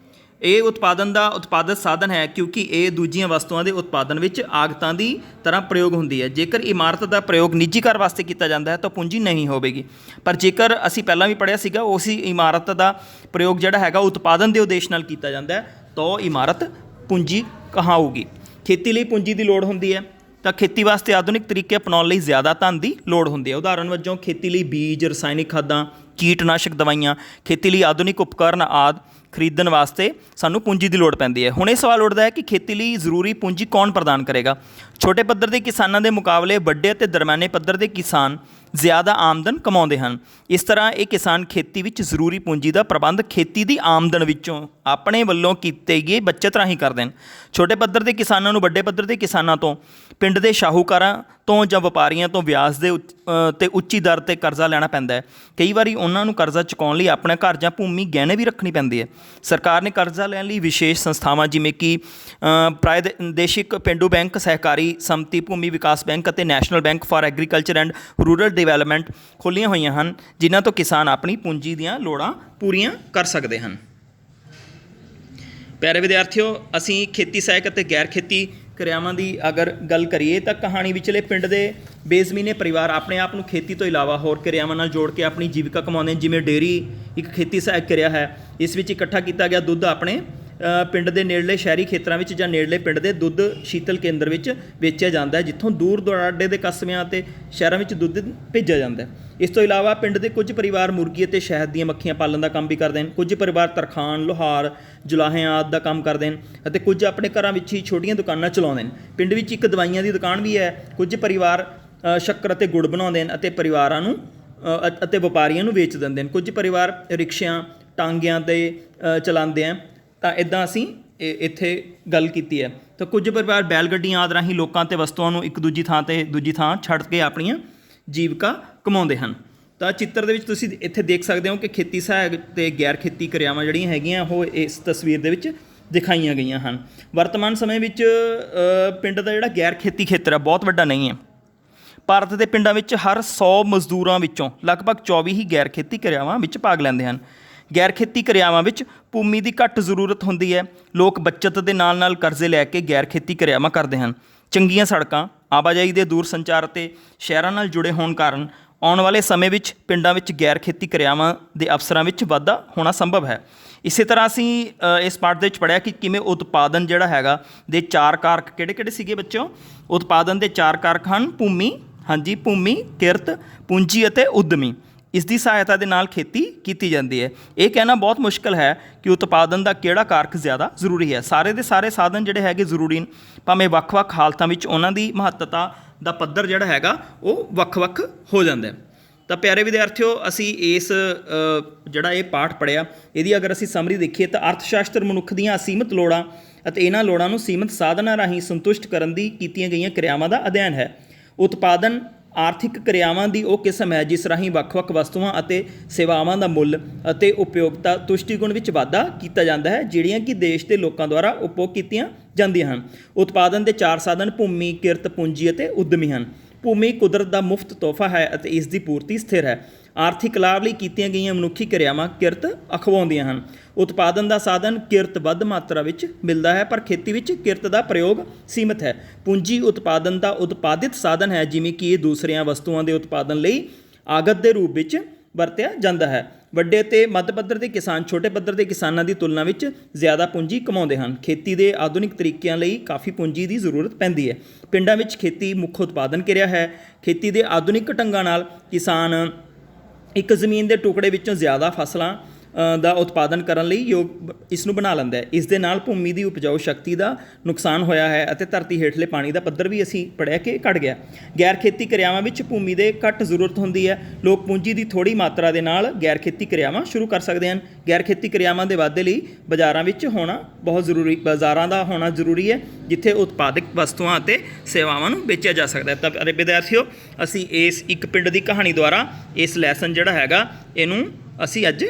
A: ਇਹ ਉਤਪਾਦਨ ਦਾ ਉਤਪਾਦਕ ਸਾਧਨ ਹੈ ਕਿਉਂਕਿ ਇਹ ਦੂਜੀਆਂ ਵਸਤੂਆਂ ਦੇ ਉਤਪਾਦਨ ਵਿੱਚ ਆਗਤਾਂ ਦੀ ਤਰ੍ਹਾਂ ਪ੍ਰਯੋਗ ਹੁੰਦੀ ਹੈ। ਜੇਕਰ ਇਮਾਰਤ ਦਾ ਪ੍ਰਯੋਗ ਨਿੱਜੀ ਘਰ ਵਾਸਤੇ ਕੀਤਾ ਜਾਂਦਾ ਹੈ ਤਾਂ ਪੂੰਜੀ ਨਹੀਂ ਹੋਵੇਗੀ, ਪਰ ਜੇਕਰ ਅਸੀਂ ਪਹਿਲਾਂ ਵੀ ਪੜ੍ਹਿਆ ਸੀਗਾ ਉਸੇ ਇਮਾਰਤ ਦਾ ਪ੍ਰਯੋਗ ਜਿਹੜਾ ਹੈਗਾ ਉਤਪਾਦਨ ਦੇ ਉਦੇਸ਼ ਨਾਲ ਕੀਤਾ ਜਾਂਦਾ ਹੈ ਤਾਂ ਉਹ ਇਮਾਰਤ ਪੂੰਜੀ ਕਹਾਊਗੀ। ਖੇਤੀ ਲਈ ਪੂੰਜੀ ਦੀ ਲੋੜ ਹੁੰਦੀ ਹੈ ਤਾਂ ਖੇਤੀ ਵਾਸਤੇ ਆਧੁਨਿਕ ਤਰੀਕੇ ਅਪਣਾਉਣ ਲਈ ਜ਼ਿਆਦਾ ਧਨ ਦੀ ਲੋੜ ਹੁੰਦੀ ਹੈ। ਉਦਾਹਰਨ ਵਜੋਂ ਖੇਤੀ ਲਈ ਬੀਜ, ਰਸਾਇਣਿਕ ਖਾਦਾਂ, ਕੀਟਨਾਸ਼ਕ ਦਵਾਈਆਂ, ਖੇਤੀ ਲਈ ਆਧੁਨਿਕ ਉਪਕਰਨ ਆਦਿ ਖਰੀਦਣ ਵਾਸਤੇ ਸਾਨੂੰ ਪੂੰਜੀ ਦੀ ਲੋੜ ਪੈਂਦੀ ਹੈ। ਹੁਣ ਇਹ ਸਵਾਲ ਉੱਠਦਾ ਹੈ ਕਿ ਖੇਤੀ ਲਈ ਜ਼ਰੂਰੀ ਪੂੰਜੀ ਕੌਣ ਪ੍ਰਦਾਨ ਕਰੇਗਾ? ਛੋਟੇ ਪੱਧਰ ਦੇ ਕਿਸਾਨਾਂ ਦੇ ਮੁਕਾਬਲੇ ਵੱਡੇ ਅਤੇ ਦਰਮਿਆਨੇ ਪੱਧਰ ਦੇ ਕਿਸਾਨ ਜ਼ਿਆਦਾ ਆਮਦਨ ਕਮਾਉਂਦੇ ਹਨ। ਇਸ ਤਰ੍ਹਾਂ ਇਹ ਕਿਸਾਨ ਖੇਤੀ ਵਿੱਚ ਜ਼ਰੂਰੀ ਪੂੰਜੀ ਦਾ ਪ੍ਰਬੰਧ ਖੇਤੀ ਦੀ ਆਮਦਨ ਵਿੱਚੋਂ ਆਪਣੇ ਵੱਲੋਂ ਕੀਤੇ ਗਏ ਬੱਚਤ ਰਾਹੀਂ ਕਰਦੇ ਹਨ। ਛੋਟੇ ਪੱਧਰ ਦੇ ਕਿਸਾਨਾਂ ਨੂੰ ਵੱਡੇ ਪੱਧਰ ਦੇ ਕਿਸਾਨਾਂ ਤੋਂ, ਪਿੰਡ ਦੇ ਸ਼ਾਹੂਕਾਰਾਂ ਤੋਂ ਜਾਂ ਵਪਾਰੀਆਂ ਤੋਂ ਵਿਆਜ ਦੇ ਤੇ ਉੱਚੀ ਦਰ 'ਤੇ ਕਰਜ਼ਾ ਲੈਣਾ ਪੈਂਦਾ ਹੈ। ਕਈ ਵਾਰੀ ਉਹਨਾਂ ਨੂੰ ਕਰਜ਼ਾ ਚੁਕਾਉਣ ਲਈ ਆਪਣਾ ਘਰ ਜਾਂ ਭੂਮੀ ਗਹਿਣੇ ਵੀ ਰੱਖਣੀ ਪੈਂਦੀ ਹੈ। ਸਰਕਾਰ ਨੇ ਕਰਜ਼ਾ ਲੈਣ ਲਈ ਵਿਸ਼ੇਸ਼ ਸੰਸਥਾਵਾਂ ਜਿਵੇਂ ਕਿ ਪ੍ਰਾਦੇਸ਼ਿਕ ਪੇਂਡੂ ਬੈਂਕ, ਸਹਿਕਾਰੀ ਸੰਮਤੀ ਭੂਮੀ ਵਿਕਾਸ ਬੈਂਕ ਅਤੇ national bank for agriculture and rural development ਖੋਲ੍ਹੀਆਂ ਹੋਈਆਂ ਹਨ, ਜਿਨ੍ਹਾਂ ਤੋਂ ਕਿਸਾਨ ਆਪਣੀ ਪੂੰਜੀ ਦੀਆਂ ਲੋੜਾਂ ਪੂਰੀਆਂ ਕਰ ਸਕਦੇ ਹਨ। ਪਿਆਰੇ ਵਿਦਿਆਰਥੀਓ, ਅਸੀਂ ਖੇਤੀ ਸਹਾਇਕ ਅਤੇ ਗੈਰ ਖੇਤੀ ਕਿਰਿਆਵਾਂ ਦੀ ਅਗਰ ਗੱਲ ਕਰੀਏ ਤਾਂ ਕਹਾਣੀ ਵਿਚਲੇ ਪਿੰਡ ਦੇ ਬੇਜ਼ਮੀਨੇ ਪਰਿਵਾਰ ਆਪਣੇ ਆਪ ਨੂੰ ਖੇਤੀ ਤੋਂ ਇਲਾਵਾ ਹੋਰ ਕਿਰਿਆਵਾਂ ਨਾਲ ਜੋੜ ਕੇ ਆਪਣੀ ਜੀਵਿਕਾ ਕਮਾਉਂਦੇ ਹਨ। ਜਿਵੇਂ ਡੇਅਰੀ ਇੱਕ ਖੇਤੀ ਸਹਾਇਕ ਕਿਰਿਆ ਹੈ। ਇਸ ਵਿੱਚ ਇਕੱਠਾ ਕੀਤਾ ਗਿਆ ਦੁੱਧ ਆਪਣੇ ਪਿੰਡ ਦੇ ਨੇੜਲੇ ਸ਼ਹਿਰੀ ਖੇਤਰਾਂ ਵਿੱਚ ਜਾਂ ਨੇੜਲੇ ਪਿੰਡ ਦੇ ਦੁੱਧ ਸ਼ੀਤਲ ਕੇਂਦਰ ਵਿੱਚ ਵੇਚਿਆ ਜਾਂਦਾ ਹੈ, ਜਿੱਥੋਂ ਦੂਰ ਦੁਰਾਡੇ ਦੇ ਕਸਬਿਆਂ ਅਤੇ ਸ਼ਹਿਰਾਂ ਵਿੱਚ ਦੁੱਧ ਭੇਜਿਆ ਜਾਂਦਾ ਹੈ। ਇਸ ਤੋਂ ਇਲਾਵਾ ਪਿੰਡ ਦੇ ਕੁਝ ਪਰਿਵਾਰ ਮੁਰਗੀ ਅਤੇ ਸ਼ਹਿਦ ਦੀਆਂ ਮੱਖੀਆਂ ਪਾਲਣ ਦਾ ਕੰਮ ਵੀ ਕਰਦੇ ਹਨ। ਕੁਝ ਪਰਿਵਾਰ ਤਰਖਾਣ, ਲੁਹਾਰ, ਜੁਲਾਹਿਆਂ ਆਦਿ ਦਾ ਕੰਮ ਕਰਦੇ ਹਨ ਅਤੇ ਕੁਝ ਆਪਣੇ ਘਰਾਂ ਵਿੱਚ ਹੀ ਛੋਟੀਆਂ ਦੁਕਾਨਾਂ ਚਲਾਉਂਦੇ ਹਨ। ਪਿੰਡ ਵਿੱਚ ਇੱਕ ਦਵਾਈਆਂ ਦੀ ਦੁਕਾਨ ਵੀ ਹੈ। ਕੁਝ ਪਰਿਵਾਰ ਸ਼ੱਕਰ ਅਤੇ ਗੁੜ ਬਣਾਉਂਦੇ ਹਨ ਅਤੇ ਪਰਿਵਾਰਾਂ ਨੂੰ ਅਤੇ ਵਪਾਰੀਆਂ ਨੂੰ ਵੇਚ ਦਿੰਦੇ ਹਨ। ਕੁਝ ਪਰਿਵਾਰ ਰਿਕਸ਼ਿਆਂ, ਟਾਂਗਿਆਂ 'ਤੇ ਚਲਾਉਂਦੇ ਹਨ। ਤਾਂ ਇੱਦਾਂ ਅਸੀਂ ਇੱਥੇ ਗੱਲ ਕੀਤੀ ਹੈ। ਤਾਂ ਕੁਝ ਪਰਿਵਾਰ ਬੈਲ ਗੱਡੀਆਂ ਆਦਿ ਰਾਹੀਂ ਲੋਕਾਂ ਅਤੇ ਵਸਤੂਆਂ ਨੂੰ ਇੱਕ ਦੂਜੀ ਥਾਂ ਛੱਡ ਕੇ ਆਪਣੀਆਂ ਜੀਵਿਕਾ ਕਮਾਉਂਦੇ ਹਨ। ਤਾਂ ਚਿੱਤਰ ਦੇ ਵਿੱਚ ਤੁਸੀਂ ਇੱਥੇ ਦੇਖ ਸਕਦੇ ਹੋ ਕਿ ਖੇਤੀ ਸਹਾਇਕ ਅਤੇ ਗੈਰ ਖੇਤੀ ਕਿਰਿਆਵਾਂ ਜਿਹੜੀਆਂ ਹੈਗੀਆਂ ਉਹ ਇਸ ਤਸਵੀਰ ਦੇ ਵਿੱਚ ਦਿਖਾਈਆਂ ਗਈਆਂ ਹਨ। ਵਰਤਮਾਨ ਸਮੇਂ ਵਿੱਚ ਪਿੰਡ ਦਾ ਜਿਹੜਾ ਗੈਰ ਖੇਤੀ ਖੇਤਰ ਹੈ ਬਹੁਤ ਵੱਡਾ ਨਹੀਂ ਹੈ। ਭਾਰਤ ਦੇ ਪਿੰਡਾਂ ਵਿੱਚ ਹਰ 100 ਮਜ਼ਦੂਰਾਂ ਵਿੱਚੋਂ ਲਗਭਗ 24 ਹੀ ਗੈਰ ਖੇਤੀ ਕਿਰਿਆਵਾਂ ਵਿੱਚ ਭਾਗ ਲੈਂਦੇ ਹਨ। ਗੈਰ ਖੇਤੀ ਕਿਰਿਆਵਾਂ ਵਿੱਚ ਭੂਮੀ ਦੀ ਘੱਟ ਜ਼ਰੂਰਤ ਹੁੰਦੀ ਹੈ। ਲੋਕ ਬੱਚਤ ਦੇ ਨਾਲ ਨਾਲ ਕਰਜ਼ੇ ਲੈ ਕੇ ਗੈਰ ਖੇਤੀ ਕਿਰਿਆਵਾਂ ਕਰਦੇ ਹਨ। ਚੰਗੀਆਂ ਸੜਕਾਂ, ਆਵਾਜਾਈ ਦੇ ਦੂਰ ਸੰਚਾਰ ਅਤੇ ਸ਼ਹਿਰਾਂ ਨਾਲ ਜੁੜੇ ਹੋਣ ਕਾਰਨ ਆਉਣ ਵਾਲੇ ਸਮੇਂ ਵਿੱਚ ਪਿੰਡਾਂ ਵਿੱਚ ਗੈਰ ਖੇਤੀ ਕਿਰਿਆਵਾਂ ਦੇ ਅਵਸਰਾਂ ਵਿੱਚ ਵਾਧਾ ਹੋਣਾ ਸੰਭਵ ਹੈ। ਇਸੇ ਤਰ੍ਹਾਂ ਅਸੀਂ ਇਸ ਪਾਠ ਦੇ ਵਿੱਚ ਪੜ੍ਹਿਆ ਕਿ ਕਿਵੇਂ ਉਤਪਾਦਨ ਜਿਹੜਾ ਹੈਗਾ ਦੇ 4 ਕਾਰਕ ਕਿਹੜੇ ਸੀਗੇ ਬੱਚਿਓ? ਉਤਪਾਦਨ ਦੇ 4 ਕਾਰਕ ਹਨ ਭੂਮੀ, ਭੂਮੀ, ਕਿਰਤ, ਪੂੰਜੀ ਅਤੇ ਉਦਮੀ। ਇਸ ਦੀ ਸਹਾਇਤਾ ਦੇ ਨਾਲ ਖੇਤੀ ਕੀਤੀ ਜਾਂਦੀ ਹੈ। ਇਹ ਕਹਿਣਾ ਬਹੁਤ ਮੁਸ਼ਕਿਲ ਹੈ ਕਿ ਉਤਪਾਦਨ ਦਾ ਕਿਹੜਾ ਕਾਰਕ ਜ਼ਿਆਦਾ ਜ਼ਰੂਰੀ ਹੈ। ਸਾਰੇ ਦੇ ਸਾਰੇ ਸਾਧਨ ਜਿਹੜੇ ਹੈਗੇ ਜ਼ਰੂਰੀ ਨੇ, ਭਾਵੇਂ ਵੱਖ-ਵੱਖ ਹਾਲਤਾਂ ਵਿੱਚ ਉਹਨਾਂ ਦੀ ਮਹੱਤਤਾ ਦਾ ਪੱਧਰ ਜਿਹੜਾ ਹੈਗਾ ਉਹ ਵੱਖ-ਵੱਖ ਹੋ ਜਾਂਦਾ। ਤਾਂ ਪਿਆਰੇ ਵਿਦਿਆਰਥੀਓ, ਅਸੀਂ ਇਸ ਜਿਹੜਾ ਇਹ ਪਾਠ ਪੜ੍ਹਿਆ ਇਹਦੀ ਅਗਰ ਅਸੀਂ ਸਮਰੀ ਦੇਖੀਏ ਤਾਂ ਅਰਥ ਸ਼ਾਸਤਰ ਮਨੁੱਖ ਦੀਆਂ ਅਸੀਮਿਤ ਲੋੜਾਂ ਅਤੇ ਇਹਨਾਂ ਲੋੜਾਂ ਨੂੰ ਸੀਮਿਤ ਸਾਧਨਾਂ ਰਾਹੀਂ ਸੰਤੁਸ਼ਟ ਕਰਨ ਦੀ ਕੀਤੀਆਂ ਗਈਆਂ ਕਿਰਿਆਵਾਂ ਦਾ ਅਧਿਐਨ ਹੈ। ਉਤਪਾਦਨ ਆਰਥਿਕ ਕਿਰਿਆਵਾਂ ਦੀ ਉਹ ਕਿਸਮ ਹੈ ਜਿਸ ਰਾਹੀਂ ਵੱਖ-ਵੱਖ ਵਸਤੂਆਂ ਅਤੇ ਸੇਵਾਵਾਂ ਦਾ ਮੁੱਲ ਅਤੇ ਉਪਯੋਗਤਾ ਤੁਸ਼ਟੀ ਗੁਣ ਵਿੱਚ ਵਾਧਾ ਕੀਤਾ ਜਾਂਦਾ ਹੈ, ਜਿਹੜੀਆਂ ਕਿ ਦੇਸ਼ ਦੇ ਲੋਕਾਂ ਦੁਆਰਾ ਉਪਭੋਗ ਕੀਤੀਆਂ ਜਾਂਦੀਆਂ ਹਨ। ਉਤਪਾਦਨ ਦੇ 4 ਸਾਧਨ ਭੂਮੀ, ਕਿਰਤ, ਪੂੰਜੀ ਅਤੇ ਉਦਮੀ ਹਨ। ਭੂਮੀ ਕੁਦਰਤ ਦਾ ਮੁਫਤ ਤੋਹਫਾ ਹੈ ਅਤੇ ਇਸ ਦੀ ਪੂਰਤੀ ਸਥਿਰ ਹੈ। ਆਰਥਿਕ ਲਾਭ ਲਈ ਕੀਤੀਆਂ ਗਈਆਂ ਮਨੁੱਖੀ ਕਿਰਿਆਵਾਂ ਕਿਰਤ ਅਖਵਾਉਂਦੀਆਂ ਹਨ। ਉਤਪਾਦਨ ਦਾ ਸਾਧਨ ਕਿਰਤ ਵੱਧ ਮਾਤਰਾ ਵਿੱਚ ਮਿਲਦਾ ਹੈ, ਪਰ ਖੇਤੀ ਵਿੱਚ ਕਿਰਤ ਦਾ ਪ੍ਰਯੋਗ ਸੀਮਿਤ ਹੈ। ਪੂੰਜੀ ਉਤਪਾਦਨ ਦਾ ਉਤਪਾਦਿਤ ਸਾਧਨ ਹੈ, ਜਿਵੇਂ ਕਿ ਇਹ ਦੂਸਰੀਆਂ ਵਸਤੂਆਂ ਦੇ ਉਤਪਾਦਨ ਲਈ ਆਗਤ ਦੇ ਰੂਪ ਵਿੱਚ ਵਰਤਿਆ ਜਾਂਦਾ ਹੈ। ਵੱਡੇ ਅਤੇ ਮੱਧ ਪੱਧਰ ਦੇ ਕਿਸਾਨ ਛੋਟੇ ਪੱਧਰ ਦੇ ਕਿਸਾਨਾਂ ਦੀ ਤੁਲਨਾ ਵਿੱਚ ਜ਼ਿਆਦਾ ਪੂੰਜੀ ਕਮਾਉਂਦੇ ਹਨ। ਖੇਤੀ ਦੇ ਆਧੁਨਿਕ ਤਰੀਕਿਆਂ ਲਈ ਕਾਫੀ ਪੂੰਜੀ ਦੀ ਜ਼ਰੂਰਤ ਪੈਂਦੀ ਹੈ। ਪਿੰਡਾਂ ਵਿੱਚ ਖੇਤੀ ਮੁੱਖ ਉਤਪਾਦਨ ਕਿਰਿਆ ਹੈ। ਖੇਤੀ ਦੇ ਆਧੁਨਿਕ ਢੰਗਾਂ ਨਾਲ ਕਿਸਾਨ ਇੱਕ ਜ਼ਮੀਨ ਦੇ ਟੁਕੜੇ ਵਿੱਚੋਂ ਜ਼ਿਆਦਾ ਫਸਲਾਂ ਦਾ ਉਤਪਾਦਨ ਕਰਨ ਲਈ ਯੋਗ ਇਸ ਨੂੰ ਬਣਾ ਲੈਂਦਾ ਹੈ। ਇਸ ਦੇ ਨਾਲ ਭੂਮੀ ਦੀ ਉਪਜਾਊ ਸ਼ਕਤੀ ਦਾ ਨੁਕਸਾਨ ਹੋਇਆ ਹੈ ਅਤੇ ਧਰਤੀ ਹੇਠਲੇ ਪਾਣੀ ਦਾ ਪੱਧਰ ਵੀ ਅਸੀਂ ਪੜ੍ਹਿਆ ਕਿ ਘਟ ਗਿਆ। ਗੈਰ ਖੇਤੀ ਕਿਰਿਆਵਾਂ ਵਿੱਚ ਭੂਮੀ ਦੇ ਘੱਟ ਜ਼ਰੂਰਤ ਹੁੰਦੀ ਹੈ। ਲੋਕ ਪੂੰਜੀ ਦੀ ਥੋੜ੍ਹੀ ਮਾਤਰਾ ਦੇ ਨਾਲ ਗੈਰ ਖੇਤੀ ਕਿਰਿਆਵਾਂ ਸ਼ੁਰੂ ਕਰ ਸਕਦੇ ਹਨ। ਗੈਰ ਖੇਤੀ ਕਿਰਿਆਵਾਂ ਦੇ ਵਾਧੇ ਲਈ ਬਾਜ਼ਾਰਾਂ ਵਿੱਚ ਹੋਣਾ ਬਹੁਤ ਜ਼ਰੂਰੀ ਬਾਜ਼ਾਰਾਂ ਦਾ ਹੋਣਾ ਜ਼ਰੂਰੀ ਹੈ, ਜਿੱਥੇ ਉਤਪਾਦਕ ਵਸਤੂਆਂ ਅਤੇ ਸੇਵਾਵਾਂ ਨੂੰ ਵੇਚਿਆ ਜਾ ਸਕਦਾ ਹੈ। ਤਾਂ ਵਿਦਿਆਰਥੀਓ, ਅਸੀਂ ਇਸ ਇੱਕ ਪਿੰਡ ਦੀ ਕਹਾਣੀ ਦੁਆਰਾ ਇਸ ਲੈਸਨ ਜਿਹੜਾ ਹੈਗਾ ਇਹਨੂੰ ਅਸੀਂ ਅੱਜ